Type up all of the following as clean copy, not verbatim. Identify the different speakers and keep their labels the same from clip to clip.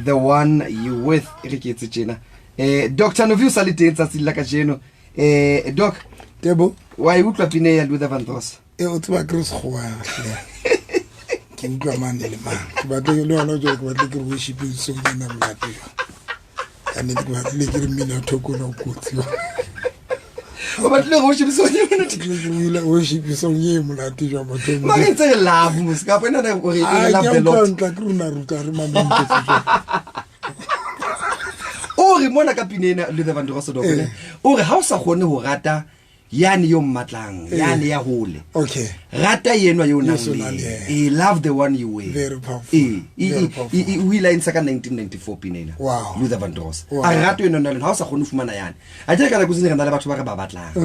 Speaker 1: The one you with Riketsi Chena. Dr. Noviu Salite Tsatsila Kajeno. Doc,
Speaker 2: Tebo,
Speaker 1: why would you pine ya Luther Vandross?
Speaker 2: It's my cross. Kim Gramman, but you know, no joke what the worship is so young and Latin. And it was little Mina Toko no good.
Speaker 1: But no worship is so young.
Speaker 2: Worship is so young, Latin.
Speaker 1: It's a love, Muscap, and I love the Lord. O re mona ka pinena Luther Vandross do bone o re ha o sa gone ho rata yani yo matlang yani ya hole
Speaker 2: okay
Speaker 1: rata yenwa yo nang le love the one you were
Speaker 2: very powerful
Speaker 1: we line sa ka 1994 pinena
Speaker 2: wow
Speaker 1: Luther Vandross a rata yenwa nang ha o sa gone fumana yani a tjela kana kutsene kana le batho ba re ba batlang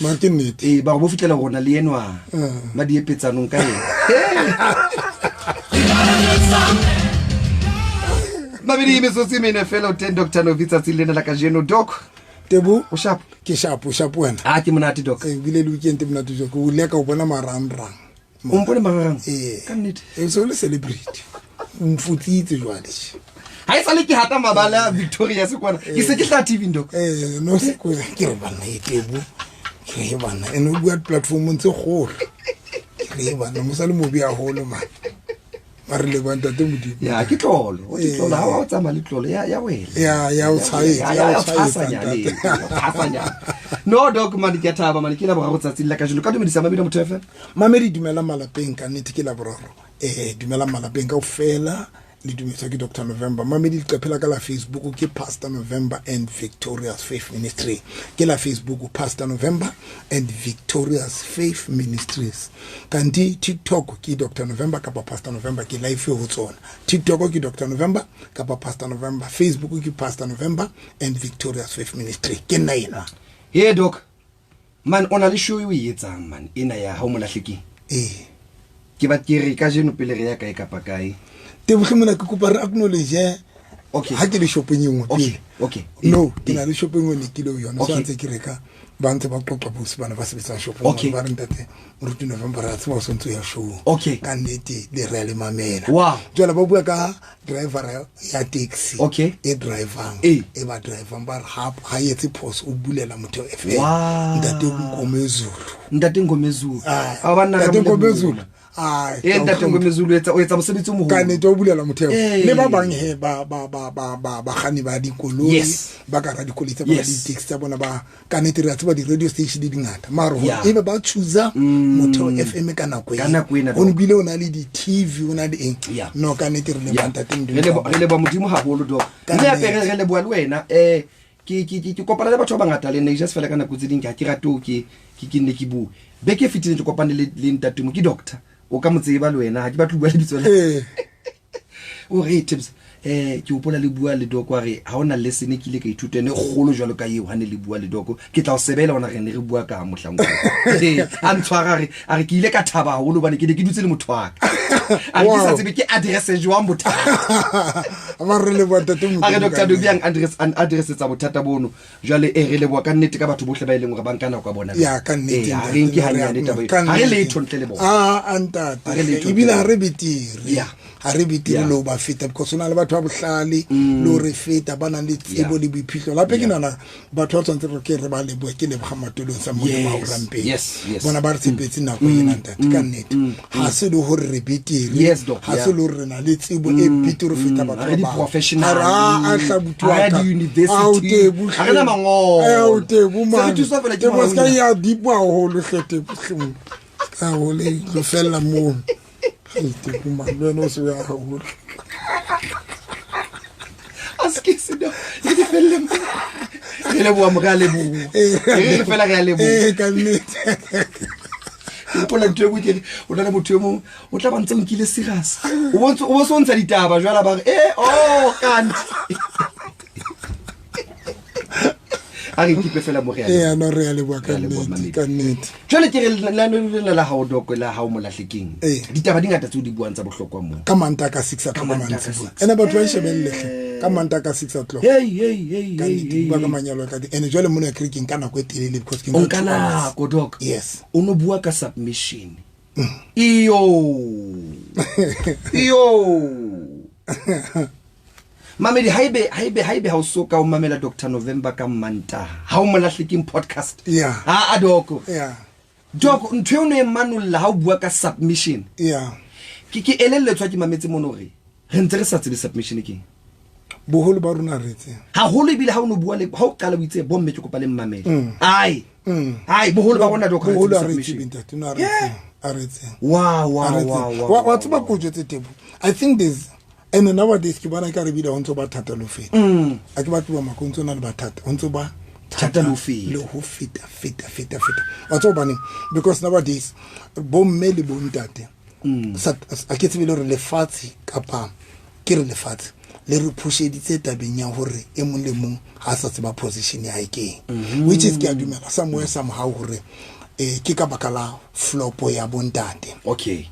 Speaker 2: martinit
Speaker 1: ba go fitlela gona le yenwa ma di epetsanong ka yena Mabedi mesotsi mene fellow 10 Dr. Noviu Tsatsile la kajeno doc
Speaker 2: Tebo
Speaker 1: o sharp
Speaker 2: ke sharp wena
Speaker 1: ke monate doc
Speaker 2: bile le weekend monate jo go leka o bona marangrang
Speaker 1: o mpone marang ka nnete
Speaker 2: so le celebrate mfutsitse jwale
Speaker 1: ha e sale ke hata mabala Victoria se kwana ke se ke tla TV doc
Speaker 2: no se ko ke re bana Tebo ke bana eno bua platform ntse gore ke bana mo sale mo bia holo man le banta te modi
Speaker 1: ya ke tlolo o tlolo ha o tsama le tlolo ya wele
Speaker 2: ya o tsaye
Speaker 1: no doc man ke thaba man ke la boraro tsatsing la ka jelo ka dumedisa mabedi motho fa
Speaker 2: mamedi dumela malapeng ka nnete ke la boraro dumela malapeng ka o fela le dumedisa ke Dr. November mamedi le qephela ka la Facebook ke Pastor November and Victorious Faith Ministry ke la Facebook Pastor November and Victorious Faith Ministries kanti TikTok ke Dr. November kapa Pastor November ke live ho tsona TikTok ke Dr. November kapa Pastor November Facebook ke Pastor November and Victorious Faith Ministry ke nna ena
Speaker 1: doc man ona le show o etsang man ena ya ha o molahleki ke ba ke re ka jeno pele re ya kae kapa kae
Speaker 2: Tebo ke mona ke kopa re acknowledge
Speaker 1: okay
Speaker 2: ha ke le shopping engwe
Speaker 1: okay
Speaker 2: no ke na le shopping engwe ke le yona so antse ke reka ba ntse ba qoqa bose bana ba sebetsa shopping ba re ntate moruti November ra tswa so ntse ya show ka nnete le re le mamela jwale ba bua ka driver ya taxi e driver e ba driver ba ha yetse phoso o bulela motho efe ntate ngomezulu
Speaker 1: abana
Speaker 2: ka ngomezulu
Speaker 1: ntate ngomezulu etsa mosebetsi mo ho
Speaker 2: ka nete o bulela motheo le ba bang he ba gani ba dikoloi ba ka ra dikoloi tsa ba di taxi tsa bona ba ka nete re tsa ba di radio station di ngata maro e ba choose motheo FM ka nako e on bile ona le di TV ona di eng no ka nete re le ntate
Speaker 1: re le ba modimo haholo do le ya pere re le bua le wena ke kopana le batho ba ngata le ne just fela kana kutse ding ke rato ke ne ke bu be ke fitile ke kopane le ntate mo ke doctor o ka motseba le wena ha ke batho bua le bitso le o re tips ke upola le bua le doc wa re ha ona lesson ke ile ka ithutene kgolo jwalo ka eo ha ne le bua le doc ke tla o sebela ona re ne re bua ka mohlango a ntshwara a re ke ile ka thaba haholo bane ke ne ke dutse le motho wa ka a ke sa tsebe ke address jwa bothata
Speaker 2: ama re le bua tate mo
Speaker 1: a re Dr. Noviu address tsa bothata bono jwale re le bua ka nnete ka batho bohle ba ileng re banka nako ka bona
Speaker 2: ya ka nnete
Speaker 1: ha re nke hanyane taba ha re le thontle le bona
Speaker 2: anta ibile ha re bitiri ha re bitiri lo ba feta because ona le batho ba bohlale lo re feta bana le tsebo le boiphihlelo la pe ke nana batho ba tsantse re ke re ba le bua ke le bagamatolo sa mo le maorampe bona ba re tsepetse nako ena ntata ka nnete ha se le hore re bitiri ha se le hore na le tsebo e bitiri feta batho ba
Speaker 1: professional
Speaker 2: a tla butwa ka
Speaker 1: university ha re na mango
Speaker 2: o te bu ma ke mo ska ya dipo ho le hlete buhlung ka ho le go fella mo te bu ma no se ya ho
Speaker 1: aske se do ke felle mo le bua mo ga le bu ke fela ga le bu
Speaker 2: ka nnete
Speaker 1: o pola ntwe go ke o na le motho mo o tla bantse o nkile serious o so ntsha ditaba jwala ba kanti a re ke fela mo reale
Speaker 2: no reale bua ka nnete
Speaker 1: jwale ke re la ha o doko la ha o molahlekeng ditaba di ngata tse o di buang tsa bohlokwa mo
Speaker 2: ka manta ka 6 o'clock ena batho ba shebelle ka manta ka 6 o'clock
Speaker 1: hey
Speaker 2: ba ka manyalo ka ene jwale mo ne krikeng kana go etelele because ke
Speaker 1: nkana go doc
Speaker 2: yes
Speaker 1: o no bua ka submission iyo mamedi haibe ha o soka o mamela Dr. November ka Manta ha o molahleking podcast
Speaker 2: Yeah.
Speaker 1: a doko
Speaker 2: Yeah.
Speaker 1: doko ntwe o ne manulla ha o bua ka submission
Speaker 2: Yeah.
Speaker 1: ke elelletswa ke mametse mono re ntse re sa tsebe submission ke
Speaker 2: boholo ba rona re tse
Speaker 1: ha holo ibile ha o no bua le ha o qala o itse bomme ke kopa le mmamela ai boholo ba bona doko
Speaker 2: boholo a re
Speaker 1: submission
Speaker 2: tse no a re tse
Speaker 1: wow
Speaker 2: wa tseba go jetse tebo. I think there's and nowadays ke bona ka re bile ontso ba thata lo feta a ke ba tloba makontso na le ba thata ontso ba
Speaker 1: thata lo feta
Speaker 2: le ho feta wa tseba bane because nowadays bomme le bontate a ke tsebile re lefatsi kapa ke re lefatsi le re pusheditse tabeng ya hore e mong le mong ha sa tseba position ya ke which is ke a dumela somewhere somehow hore ke ka bakala flopo ya bontate.
Speaker 1: Okay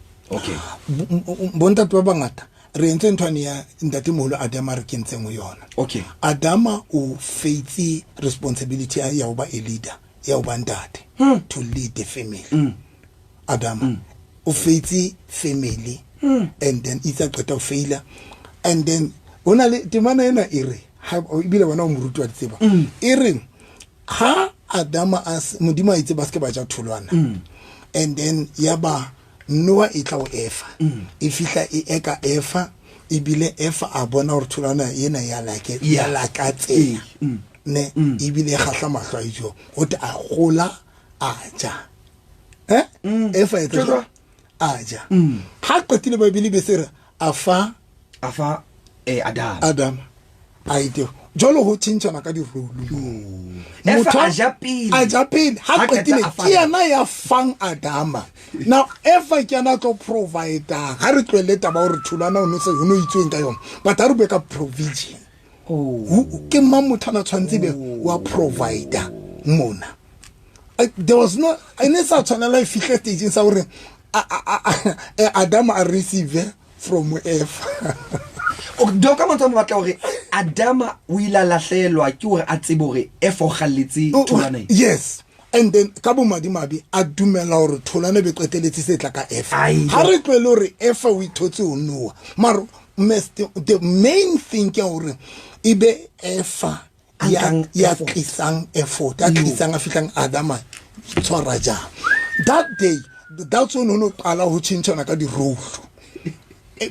Speaker 2: bontate ba bangata re entse ntwane ya ntate moholo Adama re kentseng mo yona.
Speaker 1: Okay
Speaker 2: Adama o faitsi responsibility ya ho ba a leader ya ho ba ntate to lead the family. Adama o faitsi family and then itsa qeta o faila and then ona le temana ena ere ha ibile bona o moruti wa tseba ere ha Adama as modimo itse ba ske ba ja thulwana and then yaba Noah e tla o efa e fihla e eka efa ibile efa a bona hore thulwana yena ya lakatse ne ibile gahla mahlo a ijo o te a gola a ja efa e tla a ja ha qetile ba bile be sere afa Adam a ite jolo ho tshintshana ka di role
Speaker 1: efa a japile
Speaker 2: ha qetile ke yana ya fang Adama now efa ke yana to provide ha re tlweleta ba hore thulana o no se no itsweng ka yona but ha re be ka provision ke mamuthana tshwantse be wa provider mona there was no ene sa tshwanela fihle stage sa hore Adama a receive from efa
Speaker 1: doka motho mo batla hore Adama o ila lahlelwa ke hore a tsebe hore efo galletse thulana
Speaker 2: yes and then ka bo madimabi a dumela hore thulana be qeteletse se tla ka efa ha re tlwele hore efa o ithotse o noa mara the main thing ke hore ibe efa ya tlisang effort a tlisang a fitlang Adama tshwara ja that day that's when no qala ho tshintshana ka di role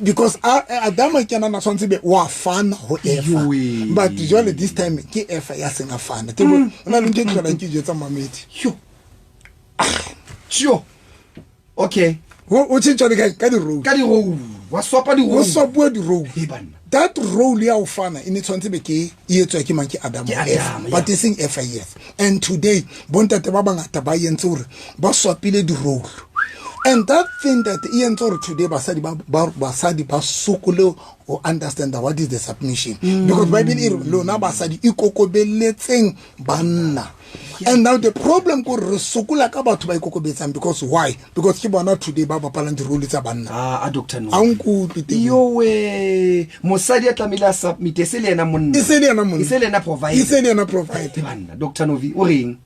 Speaker 2: because Adama ke na tshwantse be wa fana ho efa but jwale this time ke efa ya senga fana tebo ona le ntse tlola ke jetsa mamedi
Speaker 1: sure okay
Speaker 2: o tshintshana ka di role
Speaker 1: wa swapa di
Speaker 2: role that role ya o fana ine tshwantse be ke etswa ke mang ke Adama but ising efa yes and today bontate ba bangata ba yentse hore ba swapile di role. And that thing that Ian told today, Basadi Basukule or understand that what is the submission. Because Bible Lona Basadi Ikokobeleting Banna. And now the problem could Sukula about by Kokobetsam because why? Because Kibana today Baba Palant rule is a banna.
Speaker 1: Doctor no.
Speaker 2: Uncle
Speaker 1: Yo way Mosadia Tamila submit Iseliana provide. Doctor Novi Uring.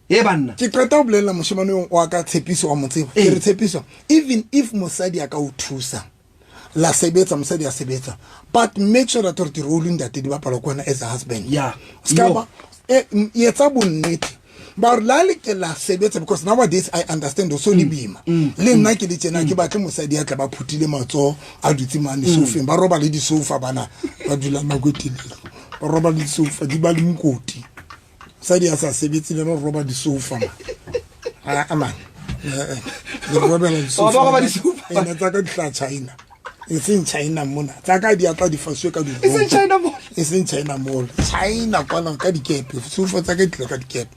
Speaker 2: Ke qeta o bolela moshemane wa ka tshepiso wa motsebo ke re tshepiso even if mosadi aka o thusa la sebetsa mosadi a sebetsa but make sure that the role in that di bapala kwana as a husband skaba yetsa bonnete ba re la le ke la sebetsa because nowadays I understand also le bima le nna ke le tsena ke batle mosadi a tla ba phutile matso a dutse mane sofeng ba roba le di sofa bana ba dula nako tile ba roba le sofa di ba le mokoti Sadi asa sebetsi le no roba di sofa man le roba le sofa ena tsaka di tla China iseng China mona tsaka di atla di faswe ka di iseng China mall China kwana ka di kepe sofa tsaka di tla ka di kepe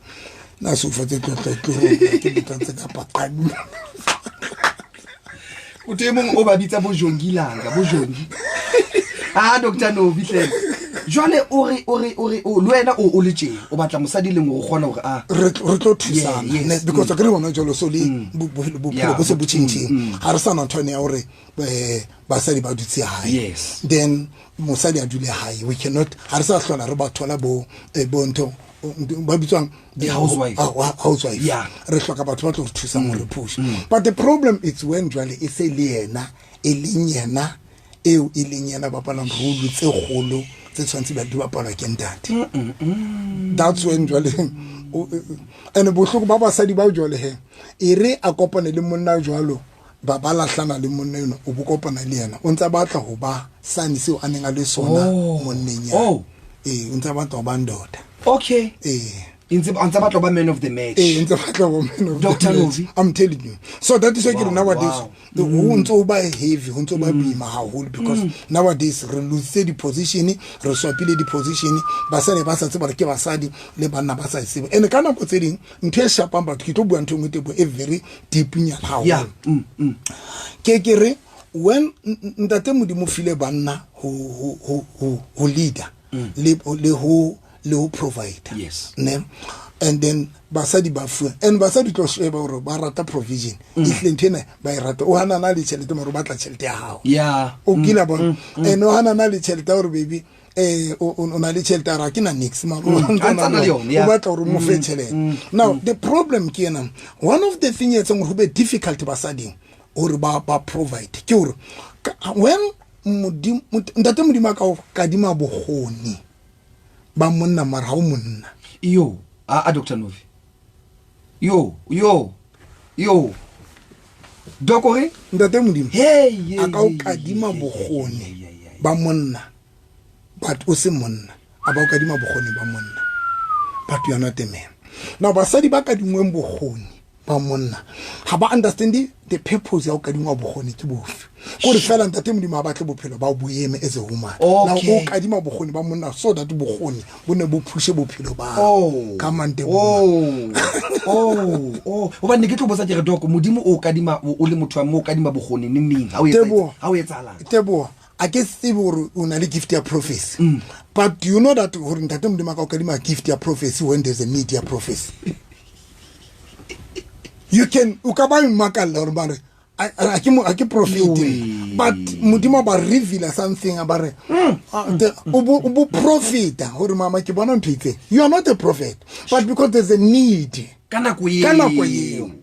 Speaker 2: na sofa tse tlotlo ke botantse ka paqani
Speaker 1: o temong o ba bitsa bo jongilanga bo jongi Dr. Novi hle jwale o le wena o le tjeng o batla mosadi le mo go gona hore
Speaker 2: re tlo thusana because ke re bona jolo so le bophelo bo se bo tshintshing ha re sana ntwane ya hore basadi ba dutse hae then mosadi a dule hae we cannot ha re sa hlola re ba thola bo ntho ba bitswang
Speaker 1: the housewife
Speaker 2: re hloka batho ba tlo re thusa mo re push but the problem is when jwale e se le yena e leng yena eo e leng yena bapalang role tse kgolo tse tshwantse ba di bapalwa ke ntate. That's when jwale and bohloko ba basadi ba jwale he e re a kopane le monna jwalo ba lahlana le monna yona o bo kopana le yena o ntse batla ho ba sane seo a neng a le sona monneng ya o ntse batla ho ba ndoda.
Speaker 1: Okay. Ntse batla ba man of the match.
Speaker 2: Ntse batla ba man of
Speaker 1: Dr.
Speaker 2: the match.
Speaker 1: Novi.
Speaker 2: I'm telling you. So that is why nowadays the ntse ba heavy, ntse ba boima haholo because nowadays re lose the position, re swapile di position, basane ba sa tseba ke basadi le bana ba sa tseba. And kana go tseding ntwe shapa ba ke to bua ntwe ngwe e very deep nya haholo.
Speaker 1: Yeah.
Speaker 2: Ke re when ntate modimo file banna ho leader le ho provide.
Speaker 1: Yes.
Speaker 2: Ne? And then basadi ba fu and basadi tlo sheba hore ba rata provision ihle ntena ba irata o hana na le tšhelete mo re batla tšhelete ya hao.
Speaker 1: Yeah.
Speaker 2: O kila bona and o hana na le tšhelete hore baby o na le tšhelete ra ke na nix ma o batla hore mo fe tšhelete. Now the problem ke ena one of the things it's go be difficult basading or ba provide ke hore when ntate modimo ka kadima bogoni ba monna mara ha o monna
Speaker 1: yo a Dr. Novi yo dokore
Speaker 2: ntate modimo
Speaker 1: hey
Speaker 2: a ka o kadima bogoni ba monna but o se monna a ba o kadima bogoni ba monna but you are not a man. Now basadi ba kadingweng bogoni ba monna ha ba understand the purpose ya o kadingwa bogoni ke bofe go re fela ntate modimo a batle bophelo ba boeme as a woman. Now o kadima bogoni ba monna so that bogoni bo ne bo phushe bophelo ba ka mante
Speaker 1: ba ne ke tlo botsa ke re doko modimo o kadima o le motho wa mo kadima bogoni neng ha o etsala
Speaker 2: tebo I guess una le gift ya prophecy but do you know that gore ntate modimo ka o kadima gift ya prophecy when there's a need ya prophecy. You can ukaba makala or bare I profit but modimo ba reveal something about ubu profit hore mama ke bona ntwe you are not a prophet but because there's a need
Speaker 1: kana ko ye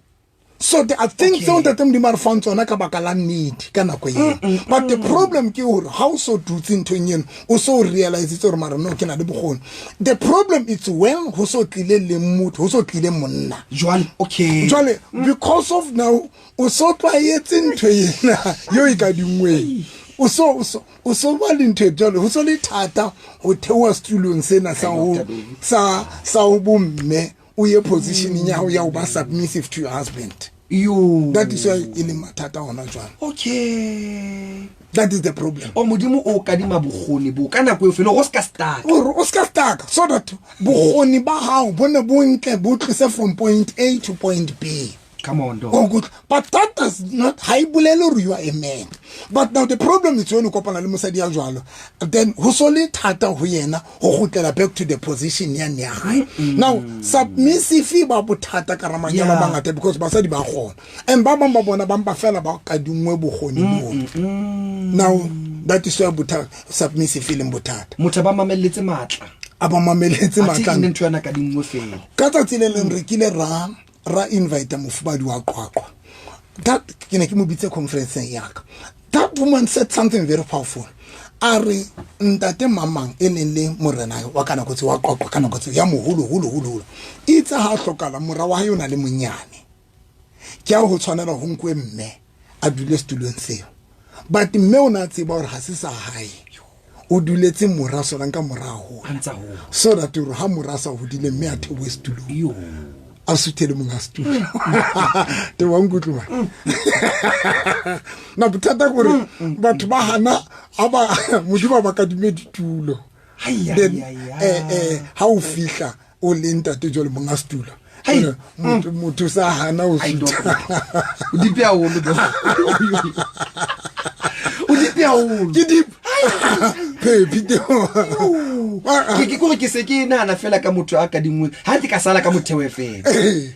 Speaker 2: so I think so that them dimar funds on ka bakala need kana ko ye but the problem ke hore how so do into yen o so realize it or mara no ke na le bogone. The problem is when ho so tlile le motho ho so tlile monna jwale because of now o so tlwaetse ntwe yena yo ka dingwe o so ba le ntwe jwale ho so le thata ho thewa stulong sena sa o bomme o ye position ya ho ya o ba submissive to your husband. That is why in matata ona jwang. That is the problem.
Speaker 1: O modimo o kadima bogoni bo kana go felo go ska
Speaker 2: staka so that bogoni ba hao bone bo ntle bo tlise from point A to point B.
Speaker 1: Come on, dog.
Speaker 2: Oh, good. But that does not haibulelo you are a man. But now the problem is when you kopana le mosadi ya jwalo, then ho sole thata ho yena ho gutlela back to the position ya hae. Now submissive ba bothata ka ramanyana ba ngata because basadi ba gona. And ba bang ba bona ba mpa fela ba ka dingwe bogoni bo. Now that is why submissive le bothata.
Speaker 1: Motho ba mamelletse matla.
Speaker 2: Aba mameletse matla.
Speaker 1: Ati ntwe yana ka dingwe fela.
Speaker 2: Ka tsatsile le re kile ra invite mofubadi wa Qwaqwa. That ke mo bitse conference yaka. That woman said something very powerful. Are ntate mamang enele morena wa kana go tse wa Qwaqwa kana go tse ya moholo itse ha hlokala mora wa yona le monyane ke a go tshwanela go nkwe mme a dule stulong seo but mme o na tseba gore ha se sa hae o duletse mora sona nka morago so that ha mora sa ho dile mme a thewe stulong a suthele monga stulo te wa ngutlu na botata gore batho ba hana aba modimo ba ka dumedi tulo then ha o fihla o le ntate jole monga stulo motho sa hana o sutha
Speaker 1: o di pia o lo o di pia o
Speaker 2: ke di video
Speaker 1: ke go ke se ke nana fela ka motho a ka dingwe ha ke ka sala ka mothewe fela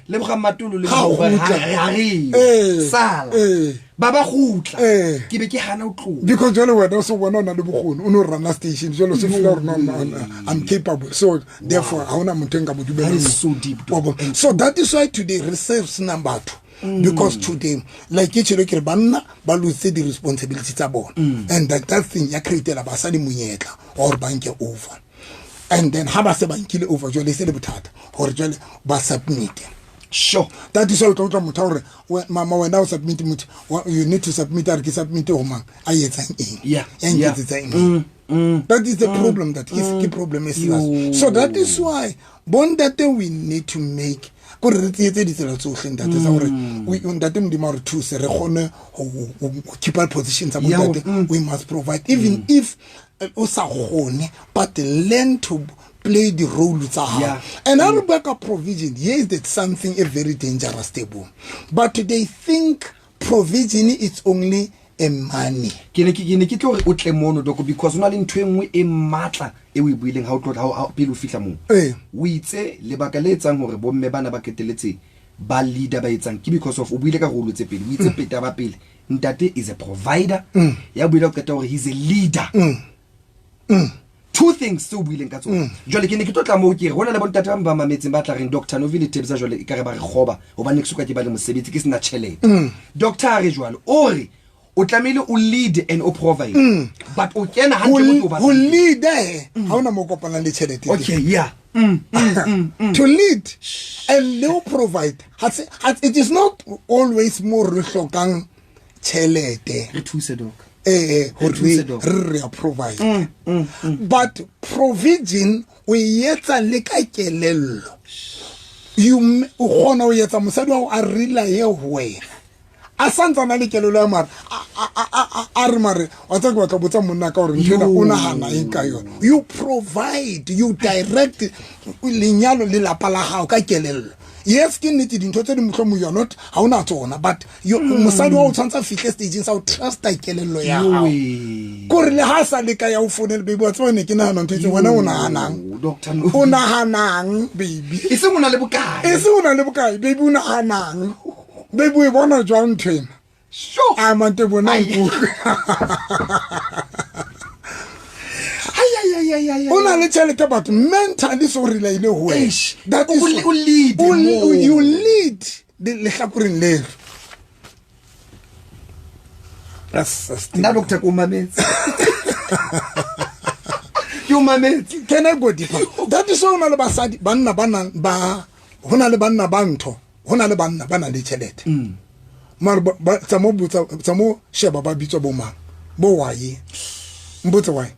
Speaker 1: le boga matolo le go ha sala baba gutla ke be ke hana o tlo
Speaker 2: because jole wena so bona na le bogone o no rana station jole so fela rona I'm capable so therefore ha ona motho nga mo dumela
Speaker 1: so deep
Speaker 2: so that is why today reserves number 2 because today like ke tshelo ke re banna ba lose the responsibility tsa bona and that thing ya createla basadi monyetla or banke over and then ha ba se bankile over jole se le bothata hore jole ba submit.
Speaker 1: Sure.
Speaker 2: That is all to motore mama when I submit mut you need to submit or submit o mang a yetsang eng.
Speaker 1: Yeah.
Speaker 2: And
Speaker 1: Yeah.
Speaker 2: That is the problem that is the problem is that. So that is why bon that we need to make gore re tsietse ditsela tsohle that is our we that modimo re thuse re gone ho keep our positions about that we must provide even if o sa gone but learn to play the role tsa ha and our backup provision yes that's something a very dangerous table but they think provision is only a money
Speaker 1: ke ne ke tlo re o tle mono doko because ona le ntwe engwe e matla e o buileng ha o tlotla ha pele o fihla mo o itse lebaka le etsang hore bomme bana ba keteletse ba leader ba etsang ke because of o buile ka rolo tse pele o itse peta ba pele ntate is a provider ya buile o keta hore he's a leader two things so buileng ka tsona jole ke ne ke tlotla mo ke re hona le bontate ba ba mametseng ba tla reng Dr. Noville Tebza jole e kare ba re khoba hobane ke suka ke ba le mosebetsi ke sena chelete doctor re jwalo ore o tlamile o lead and o provide but o kena hantle mo ba
Speaker 2: who lead ha ona mo kopana le chelete
Speaker 1: okay yeah
Speaker 2: to lead and no provide it is not always more hlokang chelete
Speaker 1: re thuse doc
Speaker 2: re provide but provision we yetsa le ka kelello you gona o yetsa mosadi wa a rila ye wena a santsana le kelelo ya mara a re mare wa tsa go tla botsa monna ka hore ntena o nagana eng ka yona you provide you direct lenyalo le la pala gao ka kelello yes ke nnete dintho tse di motlhomo you are not ha ona tsona but mosadi wa o tshwantsa fihle stage sa o trust a kelello ya hao gore le ha sa le ka ya o fonele baby wa tsone ke nahana ntse wena o nahanang
Speaker 1: doctor
Speaker 2: o nahanang baby
Speaker 1: e se mona le bokae
Speaker 2: baby o nahanang baby we bona jwang thena
Speaker 1: sure
Speaker 2: a mante bona go ona le tšhelete but mentally so relaile ho that is you lead le hlakoreng le
Speaker 1: na doctor ko mametse you mametse
Speaker 2: can I go deeper that is ona le basadi banna ba hona le banna ba ntho hona le banna bana le tšhelete mara tsamo sheba ba bitswa bo mang bo waye mbotse why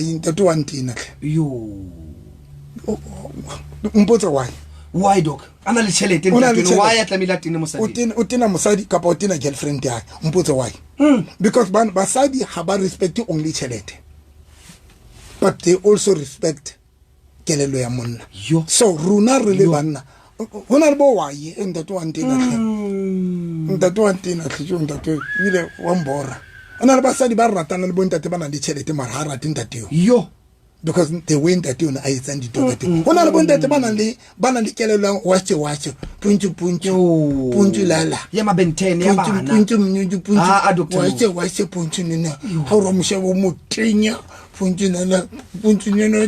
Speaker 2: ntate wa ntina
Speaker 1: yo
Speaker 2: mbotse
Speaker 1: why doc ana le chelete ntate why ya tlamela tine mosadi
Speaker 2: o tina mosadi kapa o tina girlfriend ya mbotse why because basadi ha ba respect only chelete but they also respect kelelo ya monna so runa re le banna hona le bo why ntate wa ntina ntate ile wa mbora ona le basadi ba ratana le bontate bana le chelete mara ha rate ntate yo because the way that you I send it to ona le bontate bana le kelelo wache punchu lala
Speaker 1: ya mabentene ya bana
Speaker 2: punchu wache punchu nina ha ro mshebo mutinya punchu nina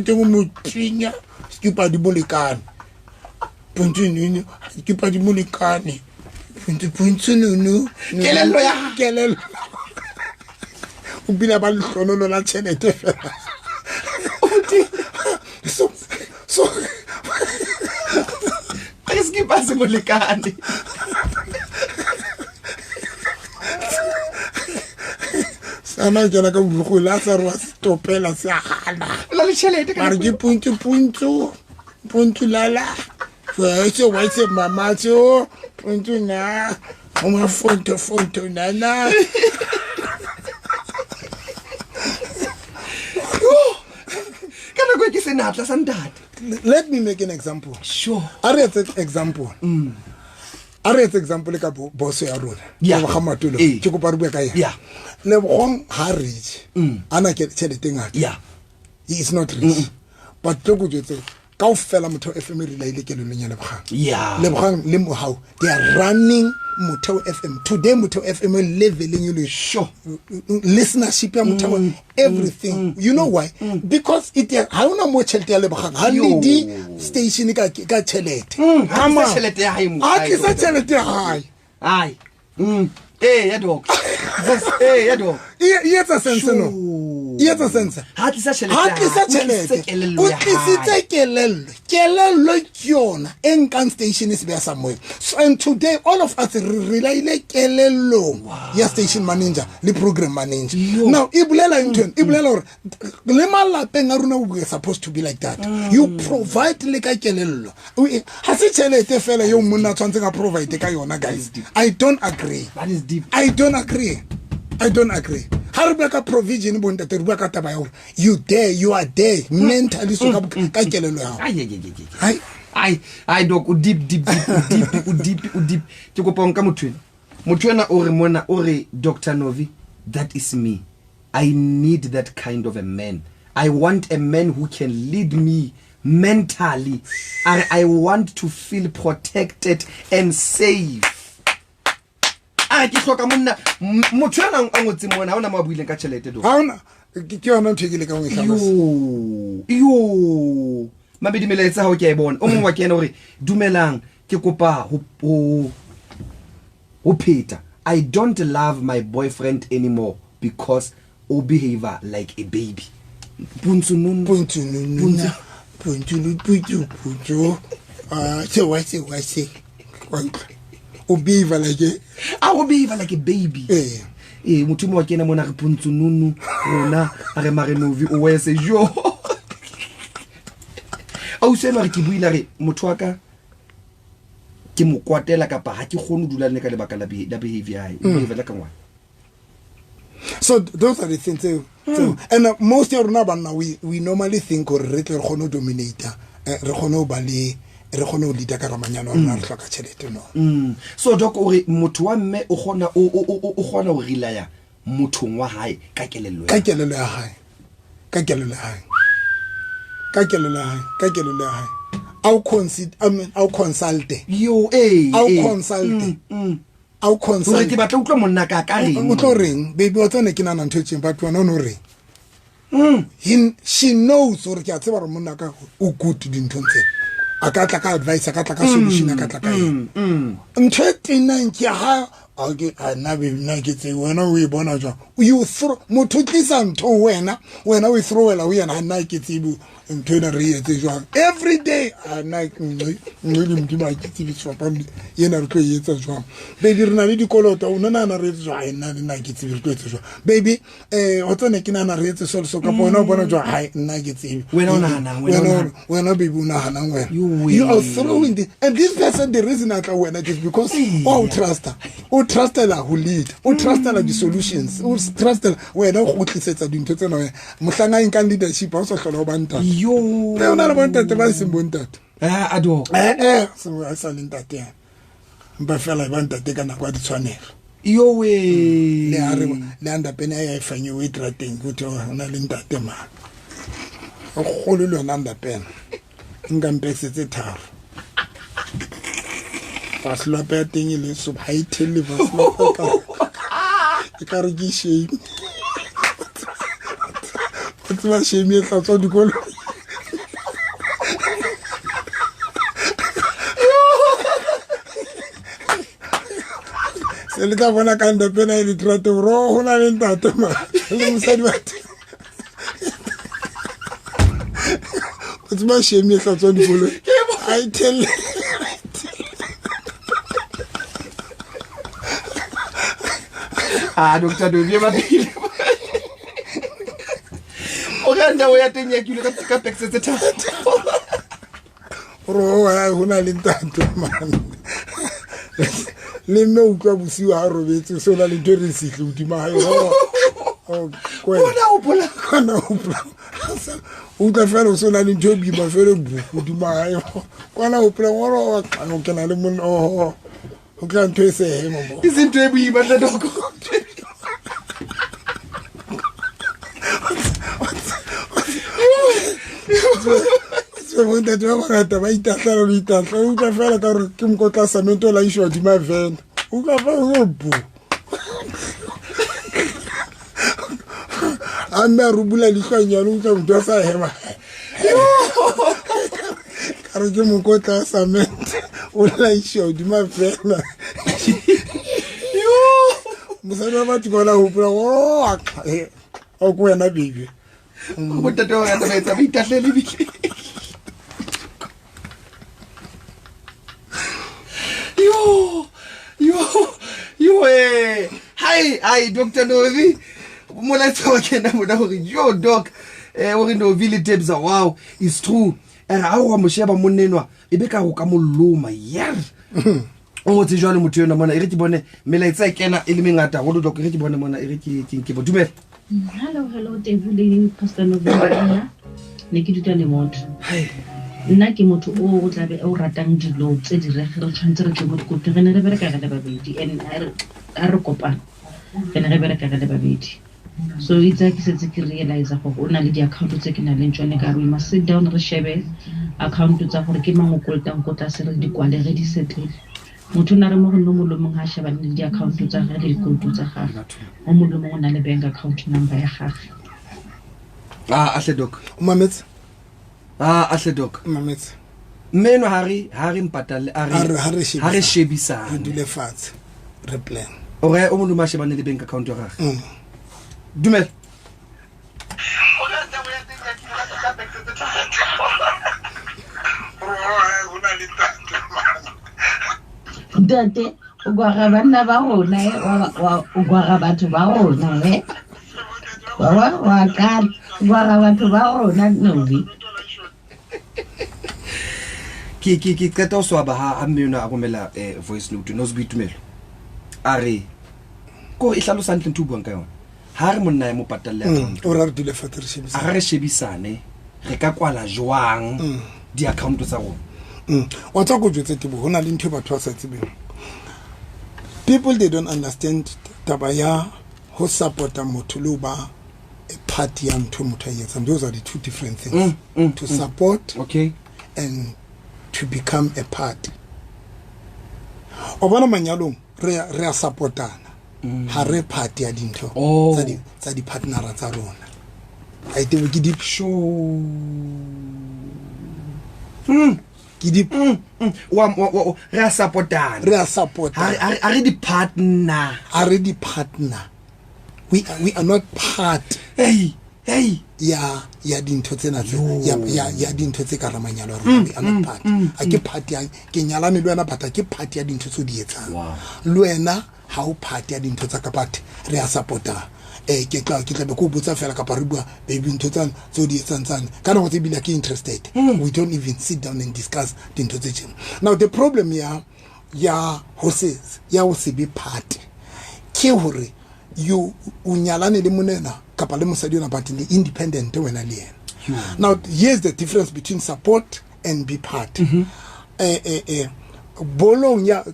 Speaker 2: te mutinya skipa di bolikani punchu nini skipa di bolikani punchu nunu kelelo ubila ba lehlono la tšhelete fela so
Speaker 1: eski pa se molekane
Speaker 2: sana jana ka bugo la sa rwa stopela se hana
Speaker 1: la le tšhelete
Speaker 2: ka re punchu lala wa se mama tso punchu na uma foto nana
Speaker 1: let
Speaker 2: me make an example.
Speaker 1: Sure.
Speaker 2: Are example. Are example ka boss ya rona.
Speaker 1: Yeah.
Speaker 2: Ba gamatulo. Ke go parubua ka ya.
Speaker 1: Yeah.
Speaker 2: Le bong ha rich. Ana ke tšhelete ngata.
Speaker 1: Yeah.
Speaker 2: He is not rich. But to go jetse ka o fela motho FM relaile ke le nya lebgang.
Speaker 1: Yeah.
Speaker 2: Lebgang le mo how they are running Motheo FM today. Motheo FM leveling you
Speaker 1: sure
Speaker 2: listenership ya Motheo everything. You know why? Because it ha una mo chelete ya lebgang ha le di station ka chelete
Speaker 1: ha chelete ya hae mo
Speaker 2: ha ke sa chelete ya hae
Speaker 1: Ai. Ya doc. Ya doc.
Speaker 2: Yetsa sense no. Yetsa sense.
Speaker 1: Ha tlisa
Speaker 2: tšhelete o tlisitse kelello ke yona enkan station is beya somewhere. So, and today all of us relaile kelello ya station manager le program manager. Now ibulela intern ibulela hore le malapeng a rona we supposed to be like that. You provide le ka kelello. Ha se tšhelete fela yo monna tshwantse ka provide ka yona guys. I don't agree.
Speaker 1: That is deep.
Speaker 2: I don't agree. Harubaka provision bontate re bua ka taba ya hore you are there mentally so ka kelelo ya.
Speaker 1: Ai doc o deep ke kopa nka motho ore mona ore Dr. Novi, that is me. I need that kind of a man. I want a man who can lead me mentally. I want to feel protected and safe. Ke hloka monna motho ana a ngotse mona ha ona mabuile ka tšhelete do.
Speaker 2: Ha ona ke yona nthekile ka ngwe hlalosa.
Speaker 1: Yo mabedi melaetsa ha o ke a bona o mongwe wa ke ena hore dumelang ke kopa ho pheta. I don't love my boyfriend anymore because o behave like a baby. Puntununu
Speaker 2: se o behave like
Speaker 1: a baby. Motho mo wa kena mona re puntununu rona re mare novi o wese jo. Au sena re ke buila re motho wa ka ke mo kwatela kapa ha ke khone dula le ka lebaka la behavior hae behavior la ka ngwana.
Speaker 2: So those are the things and most of rona bana we normally think or re tle re khone dominate re khone ba le re khone o leader ka ramanyana rona re hloka tšhelete no.
Speaker 1: So doc ore motho wa mme o khona o relaya mothong wa hae ka kelello
Speaker 2: ya hae au consulte
Speaker 1: yo
Speaker 2: au consult
Speaker 1: ke batla utlwa monna ka reng
Speaker 2: o tlo reng baby o tsone ke nana ntho tšeng batho wana o no reng she knows or ke a tseba re monna ka o good dintho tse a ka tla ka advice a ka tla ka solution a ka tla ka ntho tena ke ha okay ana be nna ke tse wena o e bona jwa you throw motho tlisa ntho wena we throwela we yana nna ke tsibu ntho ena re etse jwa every day ana ngwe mdima ke tsibi so pamli yena re tlo etsa jwa baby rena le dikoloto o nna na re etse jwa ena nna ke tsibi re tlo etsa jwa baby o tsone ke nana re etse so ka bona bona jwa hai nna ke tsibi wena baby una hana wena you are throwing the and this person the reason I wena is because oh trustela who lead o trustela the solutions o trustela wena go tlisetsa dintho tsena wena mohlanga in kan leadership o so hlola ba ntate
Speaker 1: yo
Speaker 2: le ona le bontate ba se bontate
Speaker 1: ado
Speaker 2: so a sa ntate ba fela ba ntate kana kwa di tshwanelo
Speaker 1: yo we
Speaker 2: le are le anda pena ya ifanye we trateng ukuthi ona le ntate ma o kholo le ona anda pena ngampexetse tharo Fasla pe teng le so ha ithele fasla ka re ke shame o tswa shame e tla tswa dikolo se le tla bona ka nda pena ile trato ro hona le ntate ma le mosadi wa o tswa shame e tla tswa dikolo ha ithele
Speaker 1: Dr. Novi ba dile o ga nda o ya teng ya kile ka pexetse thata
Speaker 2: ro wa hona le ntate man le me utlwa bosiwa ha robetse so la le ntwe sihle udima ha yo
Speaker 1: ona o bola
Speaker 2: o ka fela so la le ntwe bi ba fele bu udima ha yo kwana o pla ngoro wa ka o kena le mon o ka ntwe se he mo
Speaker 1: izinto ebuyi ba doko
Speaker 2: se bonta twa ba ta ba itatla lo itatla o ka fela ka re ke mkotla samento la isho di ma ven o ka fa o bu anda rubula li khanya lo tsa mntwa sa hema ka re ke mkotla samento o la isho di ma ven mosadi wa batho bona hopola o ko wena baby
Speaker 1: go tate wa ga tsa ba itatlele bile yo hi Dr. Novi molaetsa wa kena mona gore yo doc gore Novi le Tebza wow it's true ga go mo sheba monnenwa e be ka go ka molloma yer o tse jwale motho yona mona e re ke bone melaetsa e kena e le mengata go doc e re ke bone mona e re ke bo dumela
Speaker 3: hello Tebule Pastor November ne ke dutla le motho nna ke motho o tla be o ratang dilo tse di re tshwantse re ke mo dikote re ne re bereka le babedi and a re kopana re ne re bereka le babedi so itse ke setse ke realize gore o na le di-account tse ke na le tsone ka re must sit down re shebe account tsa gore ke mang o koltang ko tla se re di kwale re di settle motho na re mo go nno molomong ha sheba le di-account tsa gagwe le dikoloto tsa gagwe o molomong o na le bank account number ya gagwe
Speaker 1: ahle doc
Speaker 2: mametse
Speaker 1: ahle doc
Speaker 2: mametse
Speaker 1: mmeno ha re mpatale ha re shebisana
Speaker 2: re dule fatshe re plan
Speaker 1: o re o mo loma shebane le bank account ya gagwe dumela
Speaker 3: Date o gwa banna ba rona o gwa batho ba rona wa ka gwa batho ba rona Novi
Speaker 1: ki qeta o swaba ha mmeno a gomela voice note no se bitumelo are ko e hlalosa ntle ntho buang ka yona ha re monna ya mo patalle account
Speaker 2: o ra re dile fatshe re shebisana
Speaker 1: a re shebisane re ka kwala jwang di account tsa rona
Speaker 2: wa tsa go jwetse Tebo hona le ntho batho ba sa tsebeng people they don't understand taba ya ho supporta motho le ba a party ya ntho motho a etsa those are the two different things to support and to become a party o bona manyalong re a supportana ha re party ya dintho tsa di partnera tsa rona a ite ke di show ke di
Speaker 1: re a supportana are di partner
Speaker 2: we are not part ya dintho tsena ya dintho tse ka ramanyalo rona we are not part a ke party ke nyalane le wena but ke party ya dintho tse di etsang le wena ha o party ya dintho tsa ka part re a supporta ke tla be go botsa fela ka pa re bua baby ntho tsana tso di etsang tsana ka no go tsebile ke interested we don't even sit down and discuss dintho tse tsena now the problem ya ho se be part ke hore you unyalane le monena kapa le mosadi yona but le independent wena le yena now here's the difference between support and be part bolong ya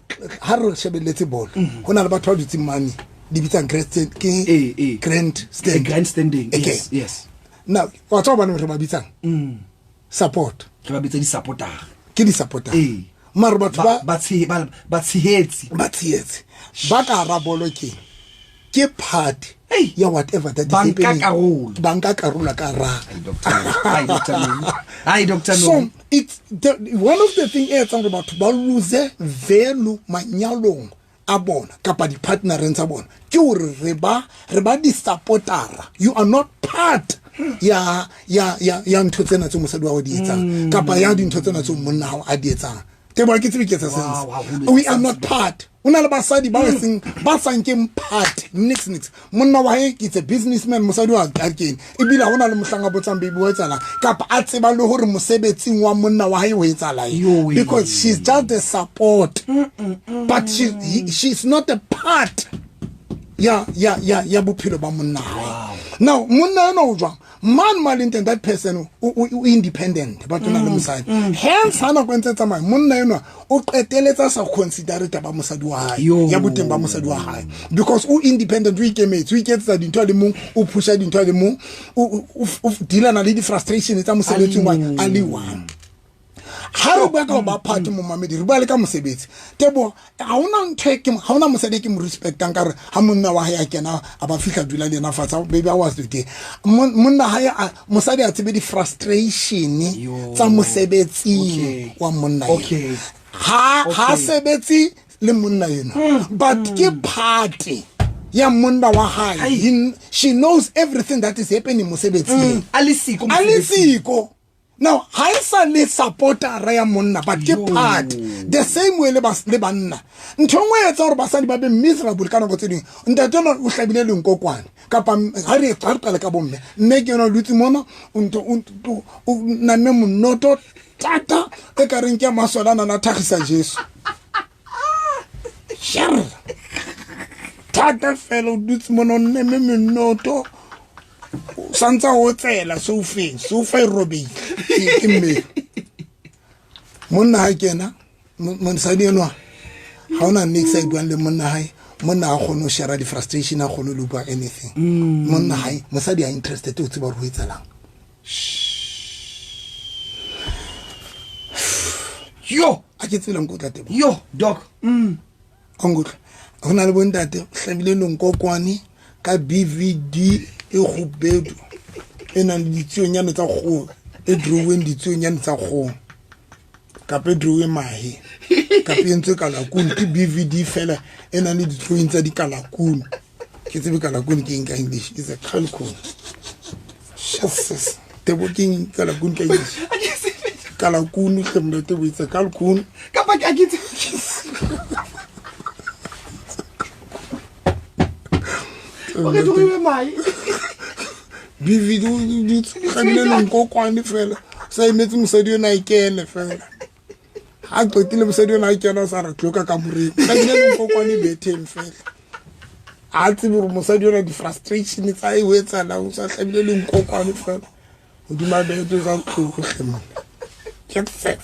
Speaker 2: ha re shebeletse bolo hona le batho ba dutse mane di bitsa grand
Speaker 1: standing yes
Speaker 2: now wa tsa bana re ba bitsang support
Speaker 1: re ba bitsa di supporter
Speaker 2: ke di supporter mara batho
Speaker 1: ba tshehetsi
Speaker 2: ba ka rabolo ke part ya whatever that is happening banka karolo ka ra
Speaker 1: Dr.
Speaker 2: So it's one of the things about ba lose value manyalong a bona kapa di partnereng tsa bona ke hore re ba di supportera you are not part ya ntho tsena tse mosadi wa go di etsang kapa ya dintho tsena tse monna hao a di etsang ke ba ke tsebe ke tsa sense we are not part una le basadi ba seng ba sankeng part nix monna wa he ke a businessman mosadi wa akeng e bila hona le mohlanga botsang baby wa tsala kapa a tseba le hore mosebetsing wa monna wa he o etsala because she's just a support but she's not a part ya bophelo ba monna now monna no jwa man malinte that person independent but na le mosadi hence hana kwentse tsamaya monna eno o qeteletsa sa consider taba mosadi wa hae ya boteng ba mosadi wa hae because o independent we iketsa dintho le mong o pusha dintho le mong o deal na le di frustration tsa mosebetsi wa ali one ha re bua ka ba part mo mamedi re bua le ka mosebetsi Tebo ha ona mosadi ke mo respectang ka re ha monna wa hae a kena a ba fihla dula le na fatsa baby I was the monna hae mosadi a tsebe di frustration tsa mosebetsi wa monna ha sebetsi le monna yena but ke party ya monna wa hae. She knows everything that is happening mosebetsing. Alisiko. Now, ha isa le supporter ya monna but ke part the same way le banna. Nthongwe etsa hore basadi ba be miserable kana go tseding. Ntate no o hlabile le nkokwane. Kapa ha re qala ka bomme. Mme ke no lutsi mona na me monoto tata e ka reng ke masolana na thagisa Jesu. Sure. Tata fellow lutsi mona ne me monoto. Santa hotsela so fe robi ke me monna ha kena monsadi enwa ha ona next side one le monna hai monna a khono share di frustration a khono lupa anything monna hai mosadi a interested to tsiba ho etsalang yo a ke tsela nkotla tebo
Speaker 1: yo doc
Speaker 2: ongotla hona le bontate hlabile lonkokwane ka BVD e khubedu ena le ditsuonyane tsa kgo e drawing ditsuonyane tsa kgo ka pe drawing mahe ka pe ntse kala kun ke BVD fela ena le ditsuonyane tsa dikala kun ke tsebe kala kun ke in English is a calcul Jesus te working kala kun ke English kala kun ke mnete with a calcul
Speaker 1: ka pa ke akitse okay do we mai
Speaker 2: Bividu khabile nkokwane fela sa imetse mosadi yona ikele fela ha qetile mosadi yona ikela sa re tloka ka moreng khabile nkokwane bethe fela a tsebe re mosadi yona di frustration tsa e wetsa la o sa khabile le nkokwane fela o di mabete za tloko hlema check sex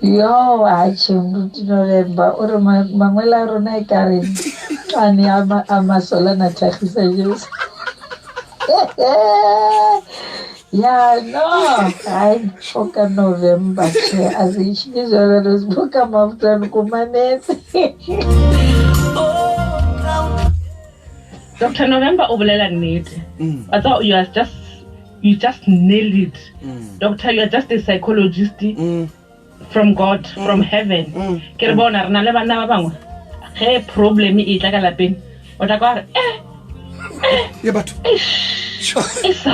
Speaker 4: Yo, achungu tinolemba uri mamwela rona ikari ani amasola na takhisa Jesu. Yeah, no, I spoke in November. As ich nicht so das Buch am Auftrag kumanet.
Speaker 3: Dr. November obelela need. I thought you just nailed it. Doctor, you are just a psychologist from God, from heaven. Ke bona rena le bana ba bangwe. Ge problem e tla ka lapeng. O tla ka
Speaker 1: yeah but
Speaker 3: it's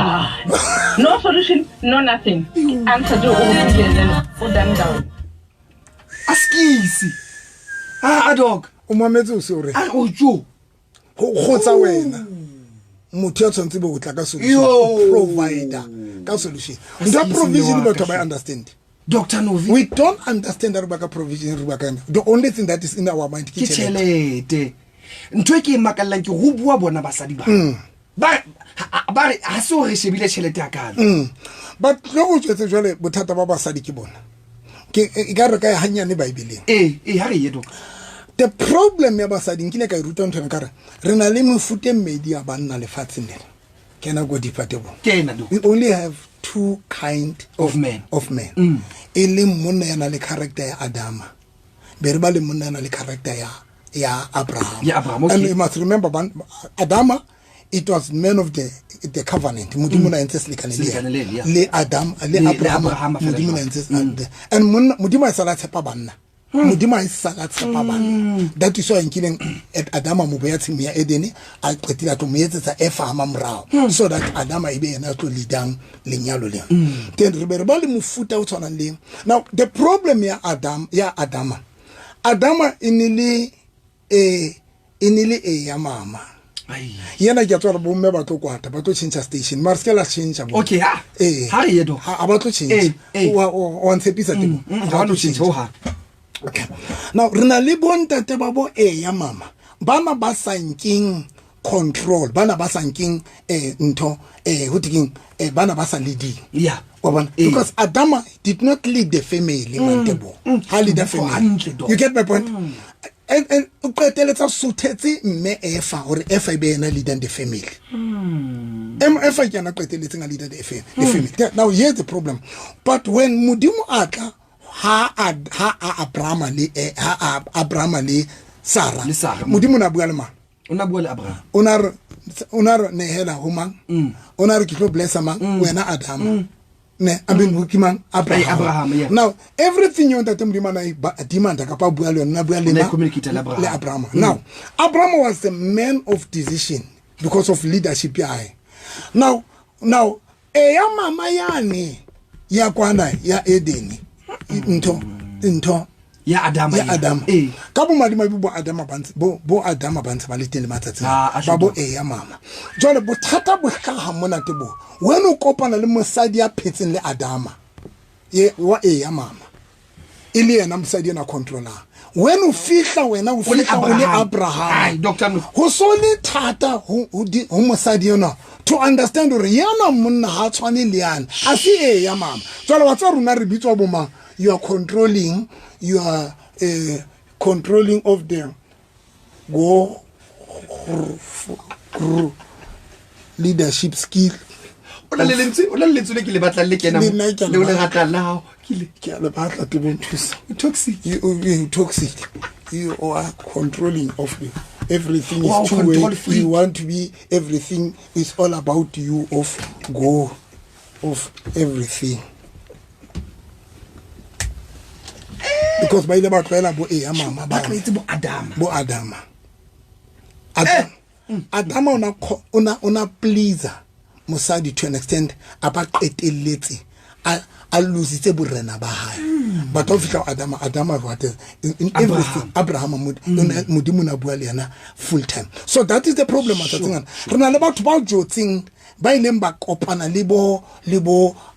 Speaker 3: no solution, no nothing. Answer to all put them down.
Speaker 1: askisi dog
Speaker 2: o mametse o se ore
Speaker 1: o jo
Speaker 2: go tsa wena motho ya tshwantse bo tla ka solution provider ka solution the provision but I understand
Speaker 1: Dr. Novi
Speaker 2: we don't understand that provision the only thing that is in our mind
Speaker 1: ke chelete ntwe ke makallang ke go bua bona basadi ba ha se o re shebile chelete akala
Speaker 2: but lo o tsetse jwale bothata ba basadi ke bona ke ka re ka hanyane Bible
Speaker 1: ha re ye doc
Speaker 2: the problem ya basadi nkile ka ruta ntho ka re re na le mefute mmedi ya banna le fatsinela kena go dipatebo
Speaker 1: kena do
Speaker 2: we only have two kind
Speaker 1: of men
Speaker 2: ele monna yana le character ya Adama be re ba le monna yana le character ya Abraham
Speaker 1: okay.
Speaker 2: And you must remember Adama it was man of the covenant modimo na ntse selekanele le Abraham modimo na ntse and modimo a sala tshepa banna modimo a sala tshepa banna that is why nkileng at Adama mo boya tshimo ya Eden a qetile to moetsetsa efama mrao so that Adama ibe yena to leadang lenyalo le then re be ba le mofuta o tshwana le now the problem ya Adama inile ya mama yena ke tswa bo mme ba tlo kwata ba tlo change station mara skela change
Speaker 1: okay ha re ye do
Speaker 2: ha ba tlo change o ntshepisa temo
Speaker 1: ha tlo change ho ha
Speaker 2: okay now rena le bontate ba bo ya mama bana ba sanking control bana ba sanking ntho ho tiking bana ba sa leading because Adama did not lead the family mantebo ha lead the family you get my point and o qeteletsa suthetse mme efa or efa be na leader the family efa ke na qeteletseng a leader the family. Now here's the problem, but when Modimo atla ha Abraham le Sarah Modimo na bua le mang
Speaker 1: ona bua le Abraham
Speaker 2: onar nehela ho mang onar ke tlo blessa mang wena Adam ne abin bukimang Abraham.
Speaker 1: Yeah.
Speaker 2: Now everything you that Modimo na demand ka pa bua le na bua le Abraham. Now Abraham was the man of decision because of leadership ya. Now ya mama yani ya kwana ya Edeni into
Speaker 1: ya Adam
Speaker 2: ka bo madima bo Adam bantse ba le teng le matsatsi ba bo ya mama jole bothata bo ka ha mona te bo wena o kopana le mosadi ya phetseng le Adama wa ya mama ile yena mosadi na controller wena o fihla o le Abraham ho so le thata ho mosadi yona to understand gore yana monna ha tshwane le yana a se ya mama jole wa tsa runa re bitswa bo mang. You are controlling of them leadership skill. Toxic. You are controlling of me. Everything is two way. You want to be everything is all about you of everything. Because by the batwela bo mama ba Adam ona pleaser mosadi to an extent aba qeteletse a lositse borena ba hae but of Adam what in everything Abraham Modimo na bua le yana full time. So that is the problem at tsena rena le batho ba jotsing ba ileng ba kopana le bo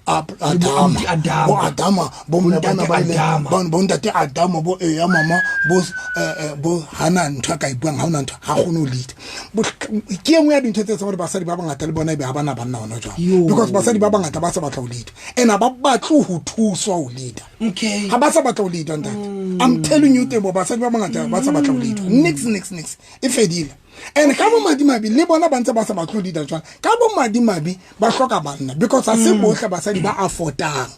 Speaker 2: Adama bo mona ba ntate Adama bo ya mama bo hana ntwa ka ibuang ha ona ntwa ha gono lead ke engwe ya dintho tse gore basadi ba bangata le bona be ha bana banna ona jwa because basadi ba bangata ba sa batla ho lead and ba batlo ho thuswa ho lead ha ba sa batla ho lead on that. I'm telling you tebo basadi ba bangata ba sa batla ho lead next e fedile. And ka bo madimabi le bona ba ntse ba sa batlo leader jwa ka bo madimabi ba hloka banna because ha se bohle basadi ba affordang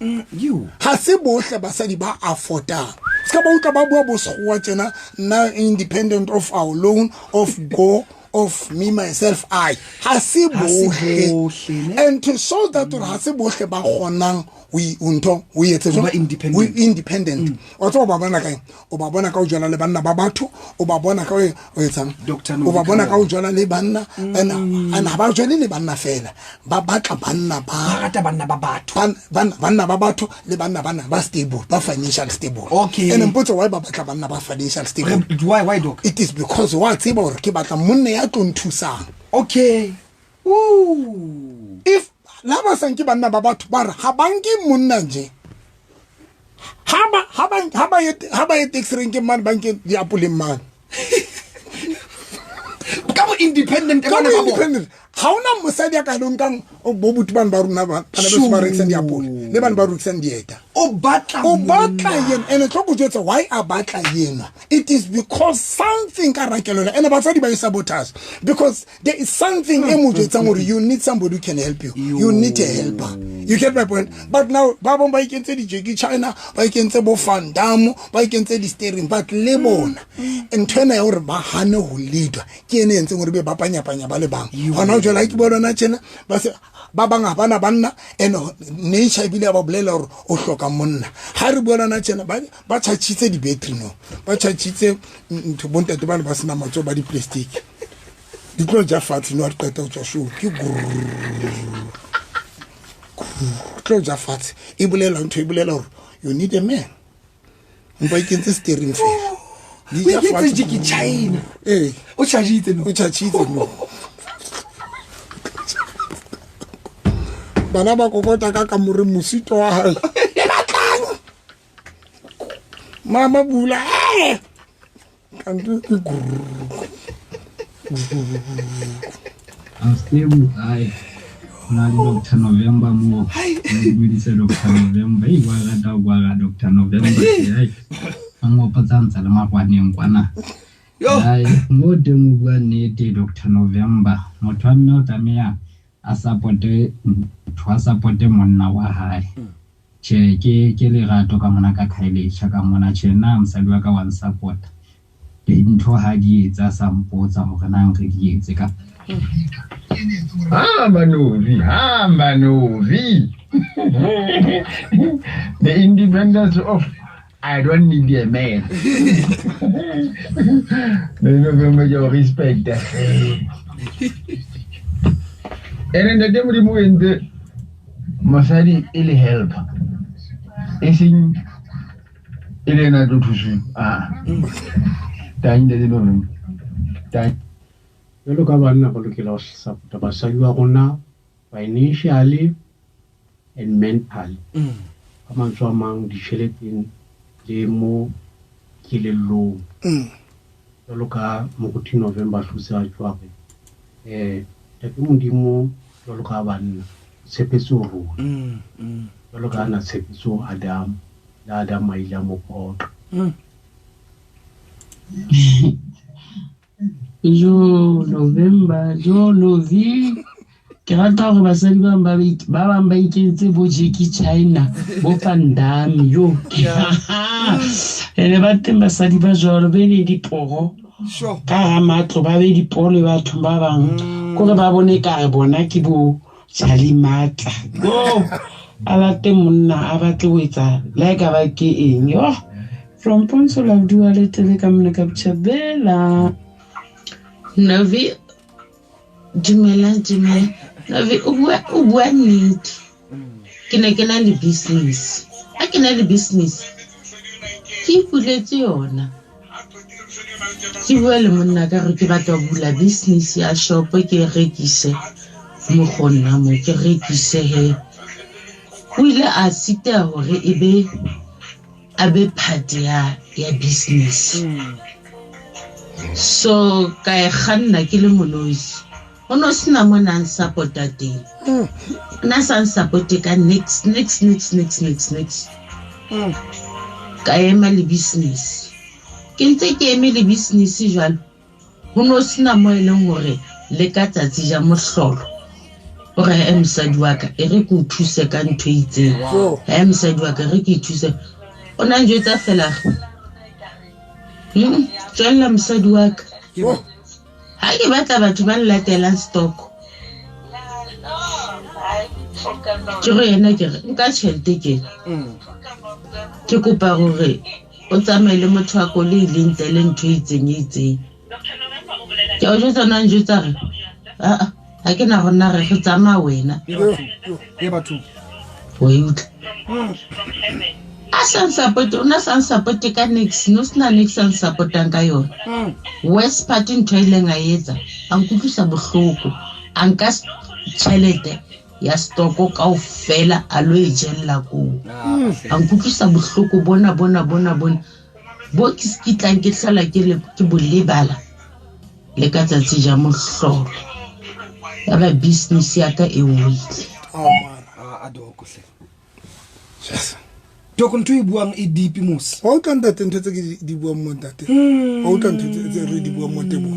Speaker 2: ha se bohle basadi ba affordang ska ba utlwa ba bua bo sgwa tsena na independent of our loan of go of me myself I ha se bohle and to show that ha se bohle ba kgonang we etse independent o tlo ba bona kae o ba bona ka o jwana le banna ba batho o ba bona ka o etsang o ba bona ka o jwana le banna and ha ba jwane le banna fela ba batla banna ba rata banna ba batho banna ba batho le banna ba stable ba financial stable.
Speaker 1: Okay,
Speaker 2: and mpotso why ba batla banna ba financial stable
Speaker 1: why doc?
Speaker 2: It is because wa tseba hore ke batla monna ya tlo nthusang.
Speaker 1: Okay,
Speaker 2: if laba sanki banna ba batho ba re ha banki monna nje ha ba ye tax rank man banki di apole man
Speaker 1: ka independent
Speaker 2: ha ona mosadi ka lonkang o bobutu ban ba runa ba ana be ba rekisa di apole le ban ba rekisa dieta
Speaker 1: o batla
Speaker 2: yen ene tlo go jwetsa why a batla yena. It is because something ka rakelola ene ba tsadi ba sabotage because there is something emojetsang gore you need somebody who can help you. You need a helper. You get my point? But now ba bon ba ikentse di Jackie China ba ikentse bo Van Damme ba ikentse di steering but le bona entwena ya gore ba hane ho leadwa ke ene entse gore be ba panyapanya ba le bang hona jo like bona na tsena ba se ba banga bana banna eno ne tshabile ba bolela gore o hloka monna ha re bona na tsena ba tshachitse di battery no ba tshachitse ntho bontate ba le ba sena matso ba di plastic di tlo ja fatsi no a qeta o tswa show ke tlo ja fatsi e bolela ntho e bolela gore you need a man mpa ikentse steering fela
Speaker 1: di ja fatsi ke China o tshachitse no
Speaker 2: bana ba kokota ka more musito wa hae mama bula kantu ke
Speaker 5: Stable ai na Dr. November mo ni Dr. November i wa ga Dr. November ai ngopotsa le magwaneng kwana mo teng o bua nnete Dr. November motho wa mme o tlameha a supporte monna wa hae che ke lerato ka mona ka Khailecha ka mona tjena mosadi wa ka wa support ntho ha di etsa sampotsa hore nang re di etse ka Manovi the independence of I don't need a man. No your respect. And in the demo in the Masadi ili help. Ising Elena do to time the no time.
Speaker 6: You look at one of the loss of the Basayuana financially and mentally. Among the Sheletin. Demo kilelo loka mokuti November susa jwabe tapi mundimo loka bana sepeso ro loka na sepeso Adam la Adam maila moko
Speaker 3: Jo November jo Novi ke rata go basadi ba bang ba ikentse bo Jackie China bo Van Damme yo ene ba teng basadi ba jalo be le diporo ka ga matlo ba be diporo le batho ba bang gore ba bone ka re bona ke bo Charlie Matla go a late monna a batle go etsa like a ba ke eng yo from Ponso la dua le tele ka mona ka Bela Novi Dumela Novi o bua nnete ke ne ke na le business a ke na le business ke ipuletse yona ke bua le monna ka re ke batla go bula business ya shop ke rekise mo gonna mo ke rekise he o ile a sita hore abe part ya business so ka e khanna ke le monoisi ono sina mona support teng na san support ka next ka ema le business ke ntse ke eme le business jwalo ono sina mo eleng hore le ka tsatsi ja mohlolo ore emsadi wa ka e re go thuse ka ntho itseng emsadi wa ka re ke thuse ona njwetsa fela tswela msadi wa ka ha ke batla batho ba latelang stock ke re yena ke re nka tšhelete ke kopa gore o tsamaile motho wa kole ile ntele ntho itseng ke o jwetsa na njwetsa re ha ke na gona re go tsama wena
Speaker 1: e batho
Speaker 3: o yutla san support una san support ka next no sna next san supportang ka yona west part ntho ile nga etsa a nkutlisa bohloko a nka tšhelete ya stock ka o fela a lo e jella ko a nkutlisa bohloko bona bo ke skitlang ke hlala ke bolebala le ka tsatsi ja mohlolo ya ba business ya ka e wile
Speaker 1: a doko hle yes Doko ntho e buang e deep mos.
Speaker 2: Wa ka ntate ntho tse ke di buang mo ntate. Wa ka ntho tse re di buang mo tebo.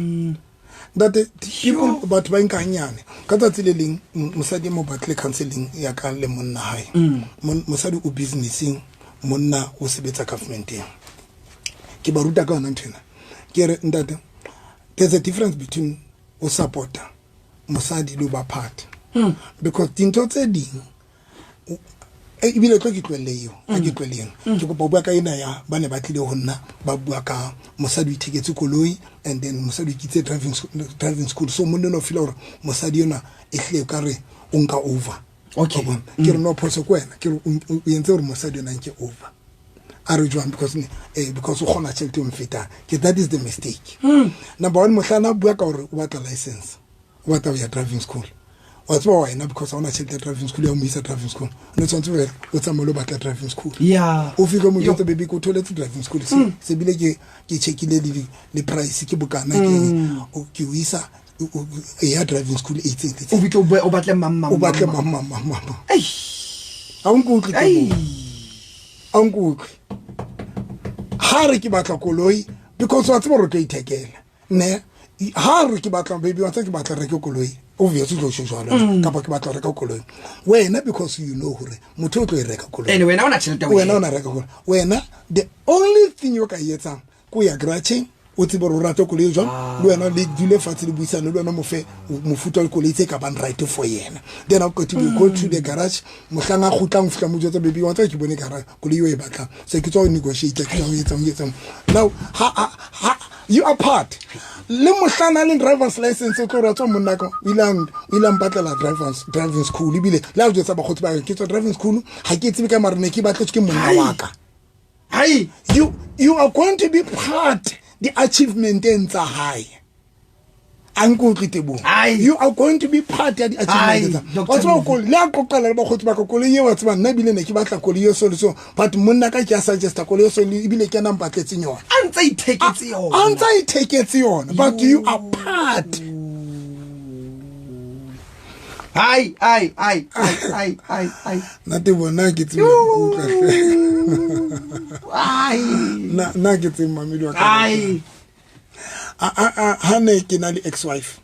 Speaker 2: Ntate people batho ba nkanyane. Ka tsatsi le leng mosadi mo batle counseling ya ka le monna hae. Mosadi o businessing monna o sebetsa governmenteng. Ke ba ruta ka ona nthena. Ke re ntate there's a difference between o supporter mosadi le ba part. Because dintho tse ding ebile tlo ke tlwelle yo a ke tlweleng ke go bua ka ina ya bane ba tlile ho nna ba bua ka mosadi o itheketse koloi and then mosadi o kitse driving school so monna no feel hore mosadi yona e hle ka re o nka over okay ke re no phoso kwena ke re o yentse hore mosadi yona nke over are jwang because o khona tšhelete o mfeta ke that is the mistake number 1 mohlana bua ka hore o batla license o batla ya driving school what's why na because I want to check driving school ya mo isa driving school no tshwantse vele o tsamalo batla driving school
Speaker 1: yeah
Speaker 2: o fika mo jotse baby ko toilet driving school se bile ke checkile le price ke bokana ke o isa ya driving school 18
Speaker 1: o fika o batla mamma
Speaker 2: ai a unkutli ha re ke batla koloi because wa tseba re tlo ithekela ne ha re ke batla baby wa tsaka ke batla reke koloi obviously go shojala kapa ke batla reka koloi wena because you know hore motho o tlo reka koloi
Speaker 1: and wena ona tšhelete
Speaker 2: wena ona reka koloi wena the only thing you ka yetsang ko ya garage o tsebe re rata koloi jwa le wena le dile fatse le buisana le wena mofuta le koloi tse ka ban right for yena then I've got to go to the garage mohlanga khutlang fihla mo jwetsa baby wa tsaka ke bone garage koloi e batla so ke tswa negotiate ke tswa yetsang now you are part le mohlana le driver's license o tlo ra tswa monna ka ilang batlela driving school ibile la o jwetsa ba khotsi ba ke tswa driving school ha ke tsebe ka marene ke batla ke monna wa ka
Speaker 1: hai
Speaker 2: you are going to be part the achievement in high uncle Kitebo you are going to be part of the achievement what's wrong call la ko qala ba khotsi ba ka koloi ye wa tseba nna bile ne ke batla koloi yo so but monna ka ke a suggest koloi yo so ibile ke nna mpatletseng yona
Speaker 1: antsa iteketse yona
Speaker 2: but you are part
Speaker 1: ai
Speaker 2: nate bona ke tseba na ke tseba mamedi wa ka
Speaker 1: ai
Speaker 2: ha ne ke na le ex-wife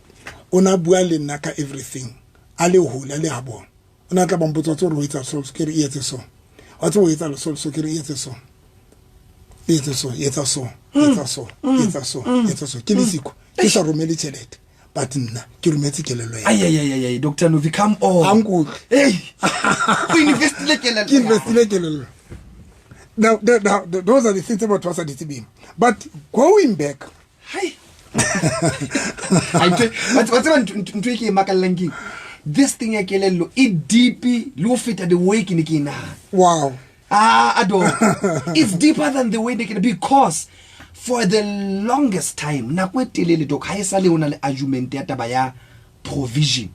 Speaker 2: ona bua le nna ka everything a le hola le a bona ona tla bompotsa tsore o etsa so ke re etse so wa tse o etsa le so ke re etse so ke le siko ke sa romele tšhelete but nna ke rometse kelelo ya
Speaker 1: ai Dr. Novi come on
Speaker 2: uncle
Speaker 1: hey o investile
Speaker 2: kelelo now those are the things about what's at the but going back
Speaker 1: hai what's ntwe ke makallang this thing ya kelello it deep lo feta the way ke ne ke na
Speaker 2: wow
Speaker 1: ado it's deeper than the way they can because for the longest time na kwetelele doc ha isa le ona le argument ya taba ya provision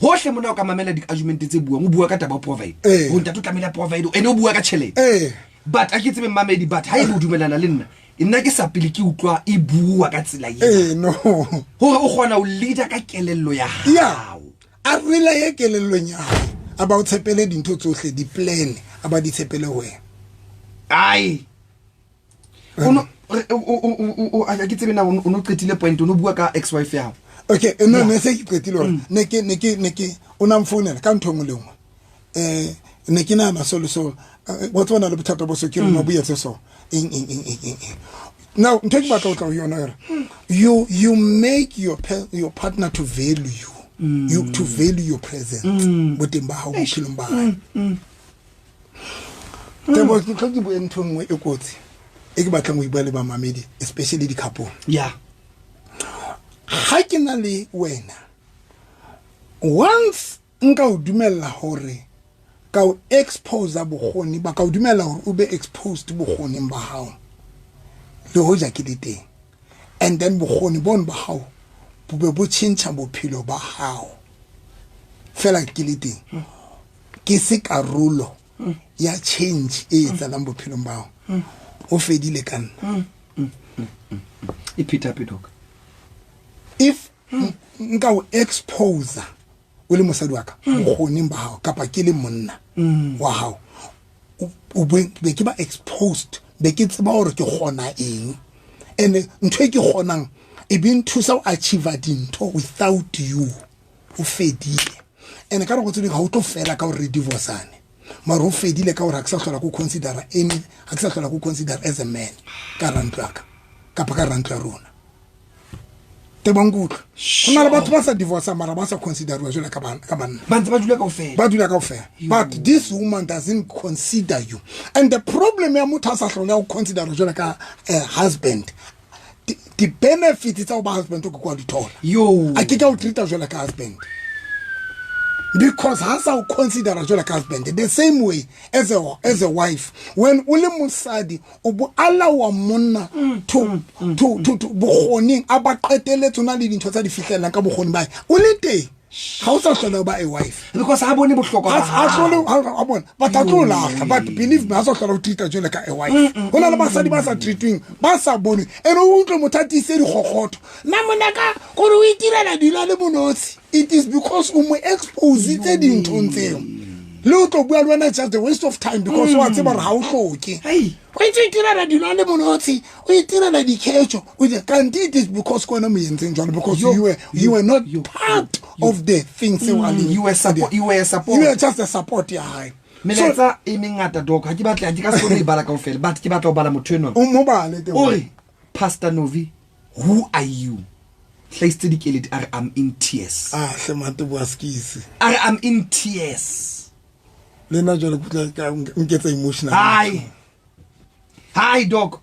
Speaker 1: hohle mona o ka mamela di argument tse buang o bua ka taba provide ho ntate tlamela provide ene o bua ka tšhelete but a ke tsebe mamedi but ha e bo dumelana le nna ke sa pele ke utlwa e bua ka tsela ye
Speaker 2: no
Speaker 1: hore o kgona o leader ka kelello ya hao
Speaker 2: a rela ye kelello nya about tshepele dintho tsohle di plan about di tshepele wena
Speaker 1: ai ono a ke tsebe na ono qetile point ono bua ka ex wife ya
Speaker 2: okay no ne se ke qetile ne ke ona mfounela ka ntho ngwe le ngwe ne ke na so what one le bothata bo so ke rena buyetse so now take back out of your you make your partner to value you to value your presence botemba ha o bophilong ba tebo ke tlhoki bo ntho ngwe e kotsi e ke batlang go ibale ba mamedi especially di couple
Speaker 1: yeah
Speaker 2: ha ke na le wena once nka o dumella hore ka o expose bogoni ba ka o dumella hore o be exposed bogoni ba hao le hoja ke diteng and then bogoni bon ba hao bo be bo tšhentšha bophelo ba hao fela ke diteng ke se karolo ya change e etsalang bophelong ba hao o fedile ka nna
Speaker 1: e pita pedok
Speaker 2: if nka o expose o le mosadi wa ka bogoni ba hao kapa ke le monna wa hao o be ke ba exposed be ke tseba hore ke gona eng ene ntho e ke gonang e be nthusa o achieve dintho without you o fedile ene ka re go tsedi ga o tlo fela ka gore divorceane mara o fedile ka gore ha ke sa hlola go consider as a man ka rantlaka kapa ka rantla rona te bangutlo gona le batho ba sa divorce mara ba sa consider jwale ka banna
Speaker 1: ba ntse ba dula ka ofela
Speaker 2: but this woman doesn't consider you and the problem ya motho a sa hlola go consider jwale ka husband the benefits tsa ba husband go kwa di thola
Speaker 1: yo
Speaker 2: a ke ka o treat jwale ka husband because hasa o consider jwale ka husband the same way as a wife when ule musadi o bo alawa monna to bogoni aba qetele tsona le dintho tsa di fihlelang ka bogoni ba o le teng ga o sa hlola ba a wife
Speaker 1: because ha bone bohlokwa ba
Speaker 2: ha bona ba tatlola but believe me ha sa hlola o treat jwale ka a wife hona le basadi ba sa treating ba sa bone ene o utlwe mothati se di gogotho na monaka gore o itirela dilo le monotsi it is because o mo expose tse dintho tseo le o tlo bua le wena just a waste of time because wa tseba re ha o hloke
Speaker 1: Hey.
Speaker 2: o itse itirela dilo le monotsi o itirela dikhetso o itse kanti it is because kona mo yentseng jalo because you were not part of the things
Speaker 1: You were support.
Speaker 2: you were just a support ya hae
Speaker 1: Meletsa e mengata doc ha ke batla ke ka se le bala kaofela but ke batla o bala motho enwa
Speaker 2: o mo bale te
Speaker 1: ore Pastor Novi, who are you? Hlaiste dikelet are I'm in tears.
Speaker 2: hle mate bua skisi
Speaker 1: I'm in tears.
Speaker 2: lena jalo kutla ka nketsa emotional
Speaker 1: Hi doc.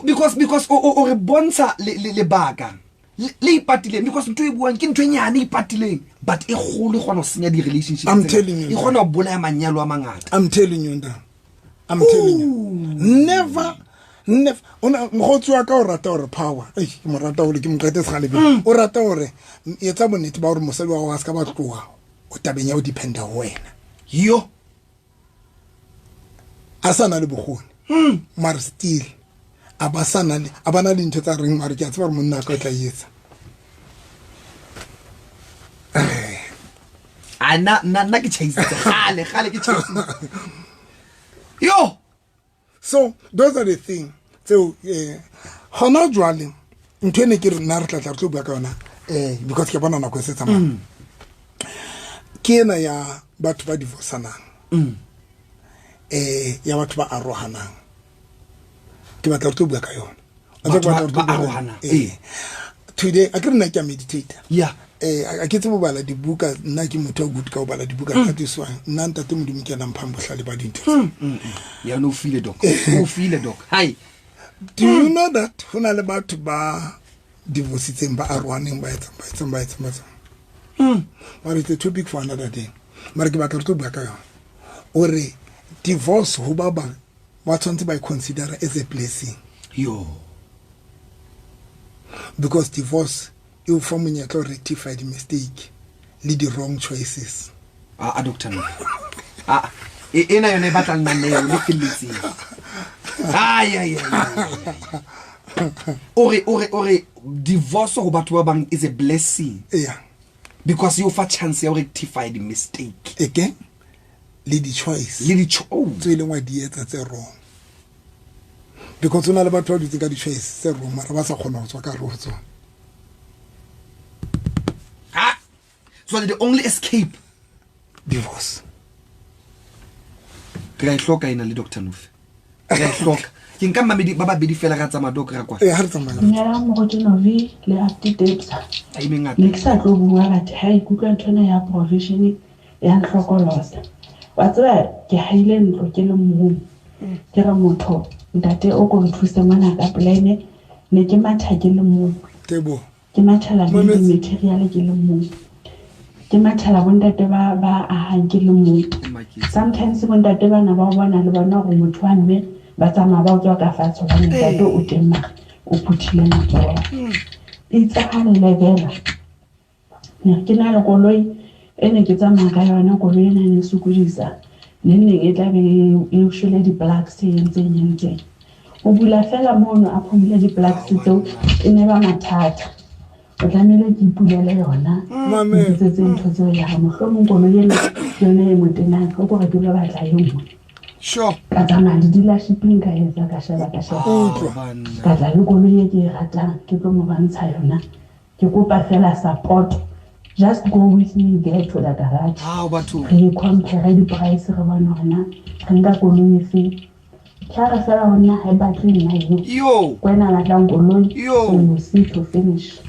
Speaker 1: Because o re bontsha le baka. Le ipatileng because ntwe e buang ke ntwe nyane ipatileng but e golo gona go senya di relationships.
Speaker 2: I'm telling you.
Speaker 1: E gona go bolaya manyalo a mangata.
Speaker 2: I'm telling you that. I'm telling you. Never ona mogotsi wa ka o rata gore power ke mo rata gore ke mo qete segale o rata gore etsa bonnete ba gore mosadi wa go a ska ba tloa o tabenya o dependa ho wena
Speaker 1: Yo.
Speaker 2: asana le bogone mar still abana le ntho tsa reng mare ke a tseba gore monna ka o tla etsa
Speaker 1: Nna ke chaisitse gale ke chaisitse. Yo.
Speaker 2: so those are the things so hona jwale ntho ene ke re nna re tla re tlo bua ka yona because ke bona nako e se tsamaya ke ena ya batho ba divorceanang ya batho ba arohanang ke batla re tlo bua ka yona
Speaker 1: Batho ba arohanang,
Speaker 2: today a ke re nna ke a meditate
Speaker 1: Yeah.
Speaker 2: a ke tsebo bala dibuka nna ke motho good ka o bala dibuka ka tswa nna ntate modimo ke nang phang bohlale ba dintho
Speaker 1: Ya no feel doc. O feel doc. Hi.
Speaker 2: do you know that hona le batho ba divorcitseng ba arohaneng ba etsang but it's a topic for another day mara ke batla re tlo bua ka yona ore divorce ho ba ba tshwantse ba consider as a blessing
Speaker 1: Yo.
Speaker 2: because divorce you form in to rectify the mistake lead the wrong choices
Speaker 1: Doctor no. Ena yone e batla nna neo le felletse. Ore divorce go batho ba bang is a blessing.
Speaker 2: Yeah.
Speaker 1: Because you fa chance ya rectify the mistake.
Speaker 2: Again, lead the choice.
Speaker 1: Le di so
Speaker 2: e leng wa di etsa tse wrong. Because una le batho ba di tsa di choice tse wrong mara ba sa khona go tswa ka rotso.
Speaker 1: So the only escape
Speaker 2: Divorce.
Speaker 1: Re hloka ina le Dr. Novi. Re hloka. Ke nka mamedi ba babedi fela ga tsama doc ra kwa.
Speaker 2: Ha re tsamaya.
Speaker 3: Nyala mo go Novi le Aptitepsa.
Speaker 1: Ai mengata.
Speaker 3: Ne ke sa tlo bua batho ha ikutlwa nthona ya provision ya ntlokolosa. Wa tseba ke haile ntlo ke le mong. Ke ra motho ntate o go nthusa mona ka plane ne ke matha ke le mong.
Speaker 2: Tebo.
Speaker 3: Ke mathala le material ke le mong. Ke mathala bontate ba a hang ke le mong. Sometimes bontate bana ba bona le bona go motho wa mme ba tsama ba tswa ka fatshe ba ntate o tema o phuthile matsoa. Itse ha le lebela. Ne ke na le koloi ene ke tsamaya ka yona koloi ena ne sukudisa. Ne e tla be e shwele di blacks entseng. O bula fela mono a phomile di blacks tseo e ne ba mathata. O tlamehile ke ipulele yona
Speaker 2: Mame.
Speaker 3: tse ntho tseo ya mohlomong koloi ena yone e motena go gore ke lo batla e nngwe.
Speaker 2: Sure.
Speaker 3: Ka tsamaya di dealershiping ka etsa ka sheba ka tla le koloi e ke e ratang ke tlo mo bantsha yona ke kopa fela support just go with me there to the garage
Speaker 1: batho.
Speaker 3: re compare di price re bona rena re nka koloi e fe tshara fela hona ha batle nna
Speaker 1: Yo.
Speaker 3: kwena batlang koloi
Speaker 1: Yo.
Speaker 3: so you see to finish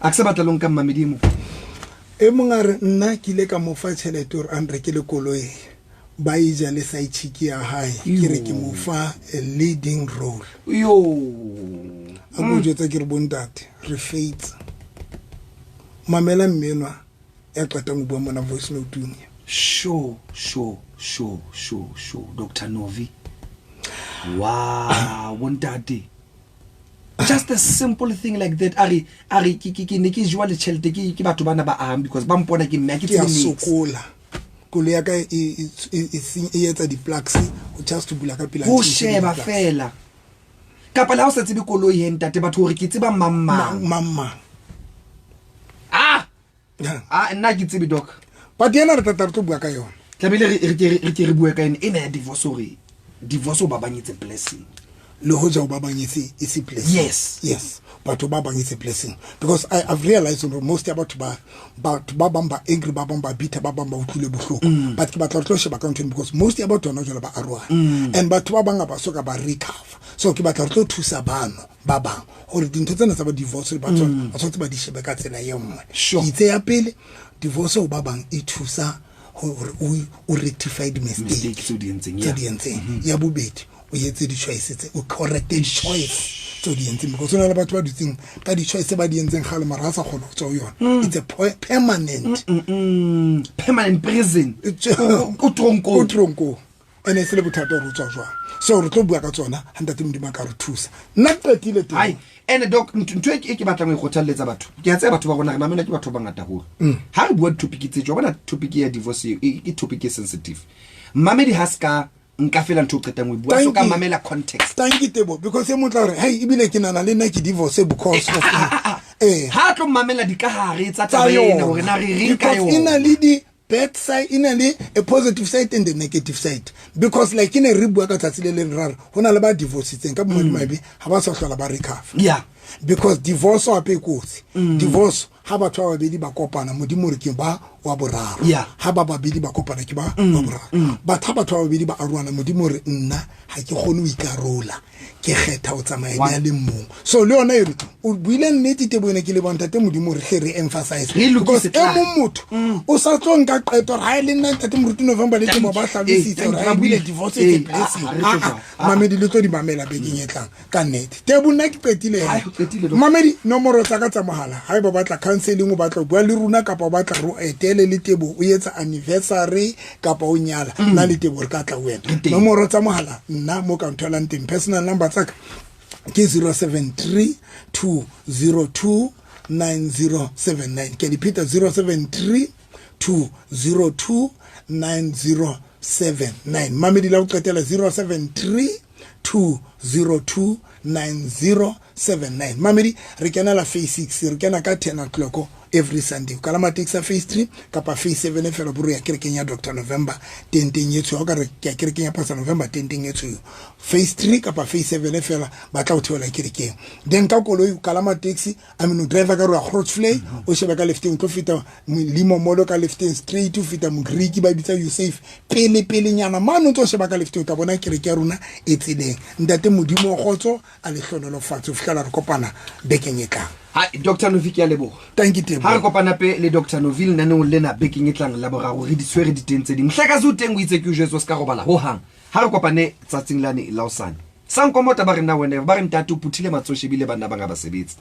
Speaker 1: Aksebatla lo nka mamedi mo.
Speaker 2: E mongare nna ke ile ka mo fa tšhelete gore a nreke le koloi ba ija le sa itšhiki ya hae ke re ke mo fa a leading role
Speaker 1: Yo.
Speaker 2: a go jetsa ke re bontate re fates mamela mmenwa ya qeta go bua mona voice note ung
Speaker 1: Sure. Dr. Novi. Wow, bontate. Just a simple thing like that. Ari ki ne ke jwa le tšhelete ke batho bana ba am because ba mpona ke nna ke
Speaker 2: ke a
Speaker 1: tsene.
Speaker 2: sokola koloi ya ka e etsa di-plugs o just to bula ka pila
Speaker 1: Go sheba fela. Kapa la o sa tsebe koloi he ntate batho hore ke tseba mamma.
Speaker 2: mamma
Speaker 1: nna ke tsebe doc
Speaker 2: but yena re tata re tlo bua ka yona
Speaker 1: tlamehile re ke re bue ka ene ya divorce gore divorce o ba banyetse blessing
Speaker 2: le ho ja o ba banyetse is blessing yes batho ba banyetse blessing because I've realized that most about ba bamba angry ba bamba bitter ba bamba utlule bohloko but ke batla re tlo sheba ka ntwe because most about bona jela ba arwa and batho ba banga ba soka ba recover so ke batla re tlo thusa bana ba bang gore dintho tsena tsa ba divorce ba tsona ba tsotse ba di shebe ka tsela ye nngwe itse ya pele divorce o ba bang e thusa o rectify the mistakes
Speaker 1: o di entseng
Speaker 2: ya bobedi o yetse di choices o correct the choice so di entseng because ona le batho ba dutseng ka di choice ba di entseng ga le mara sa khona go tswa yona it's a permanent prison o tronko ene se le bothata re tswa jwa so re tlo bua ka tsona handa timdima ka re thusa nna qetile teng
Speaker 1: hai ene doc ntwe e ke batlang go kgothaletsa batho ke a tsaya batho ba gona re mamela ke batho ba ngata hore ha re bua topic tse jo bona topic ya divorce e topic e sensitive mamedi haska nka fela ntho qetang we bua so ka mamela context
Speaker 2: thank you tebo because e motla re hey ibile ke nana le nna ke divorce because of
Speaker 1: ha tlo mamela di ka hare tsa tabene hore na re ring ka yo
Speaker 2: ina le di bad side ina le a positive side and the negative side because like in a ribua ka tsatsi le le rara hona le ba divorce tseng ka bo mabe ha ba sa hlola ba recover because divorce wa pe kotsi divorce ha batho ba babedi ba kopana modimo re ke ba wa boraro ha ba babedi ba kopana ke ba wa boraro batho ba batho ba babedi ba aruana modimo re nna ha ke gone o ikarola ke kgetha o tsamaya le mong so le yona ere o buile nnete te bona ke le bonta te modimo re emphasize because motho o sa tlo nka qeto ha le nna tate moruti November le ke mo ba hlalositse ra buile divorce e blessing mamedi le tlo di mamela be kenyetlang ka nnete te bona ke qetile mamedi nomoro tsa ka tsa mohala ha ba batla counseling o batla bua le runa kapa o batla ro etele le tebo o etsa anniversary kapa o nyala na le tebo re ka tla wena nomoro tsa mohala nna mo ka ntholang teng personal number tsaka ke 073 202 9079 ke repeat 073 202 9079 mamedi la o qetela 073 202 9079 mamedi re kena la phase 6 re kena ka 10 o'clock every Sunday kala matekisa phase 3 kapa phase 7 fela buru ya kerekeng ya Dr November tenteng yetso o ka re ke kerekeng ya Pastor November tenteng yetso phase 3 kapa phase 7 fela ba tla o theola kerekeng then ka koloi kala matekisi amino driver ka ro Grootflei o sheba ka lefting tlo fita limo molo ka lefting straight to fita mgriki ba bitsa you safe pele nyana mano tlo sheba ka lefting ka bona kereke ya runa e tseleng ntate modimo gotso a le hlonolo fatso fihla re kopana bekeng e tlang
Speaker 1: ha Dr Noviki ya lebo
Speaker 2: thank you tebo
Speaker 1: ha re kopana pe le Dr Noville nane o lena bekeng e tlang la boraro re di swere di tentse ding hleka zo teng o itse ke Jesu ska robala ho hang ha re kopane tsatsing lane la osane sankomota ba re na wena ba re ntate o puthile matsoshi bile bana ba nga ba sebetsa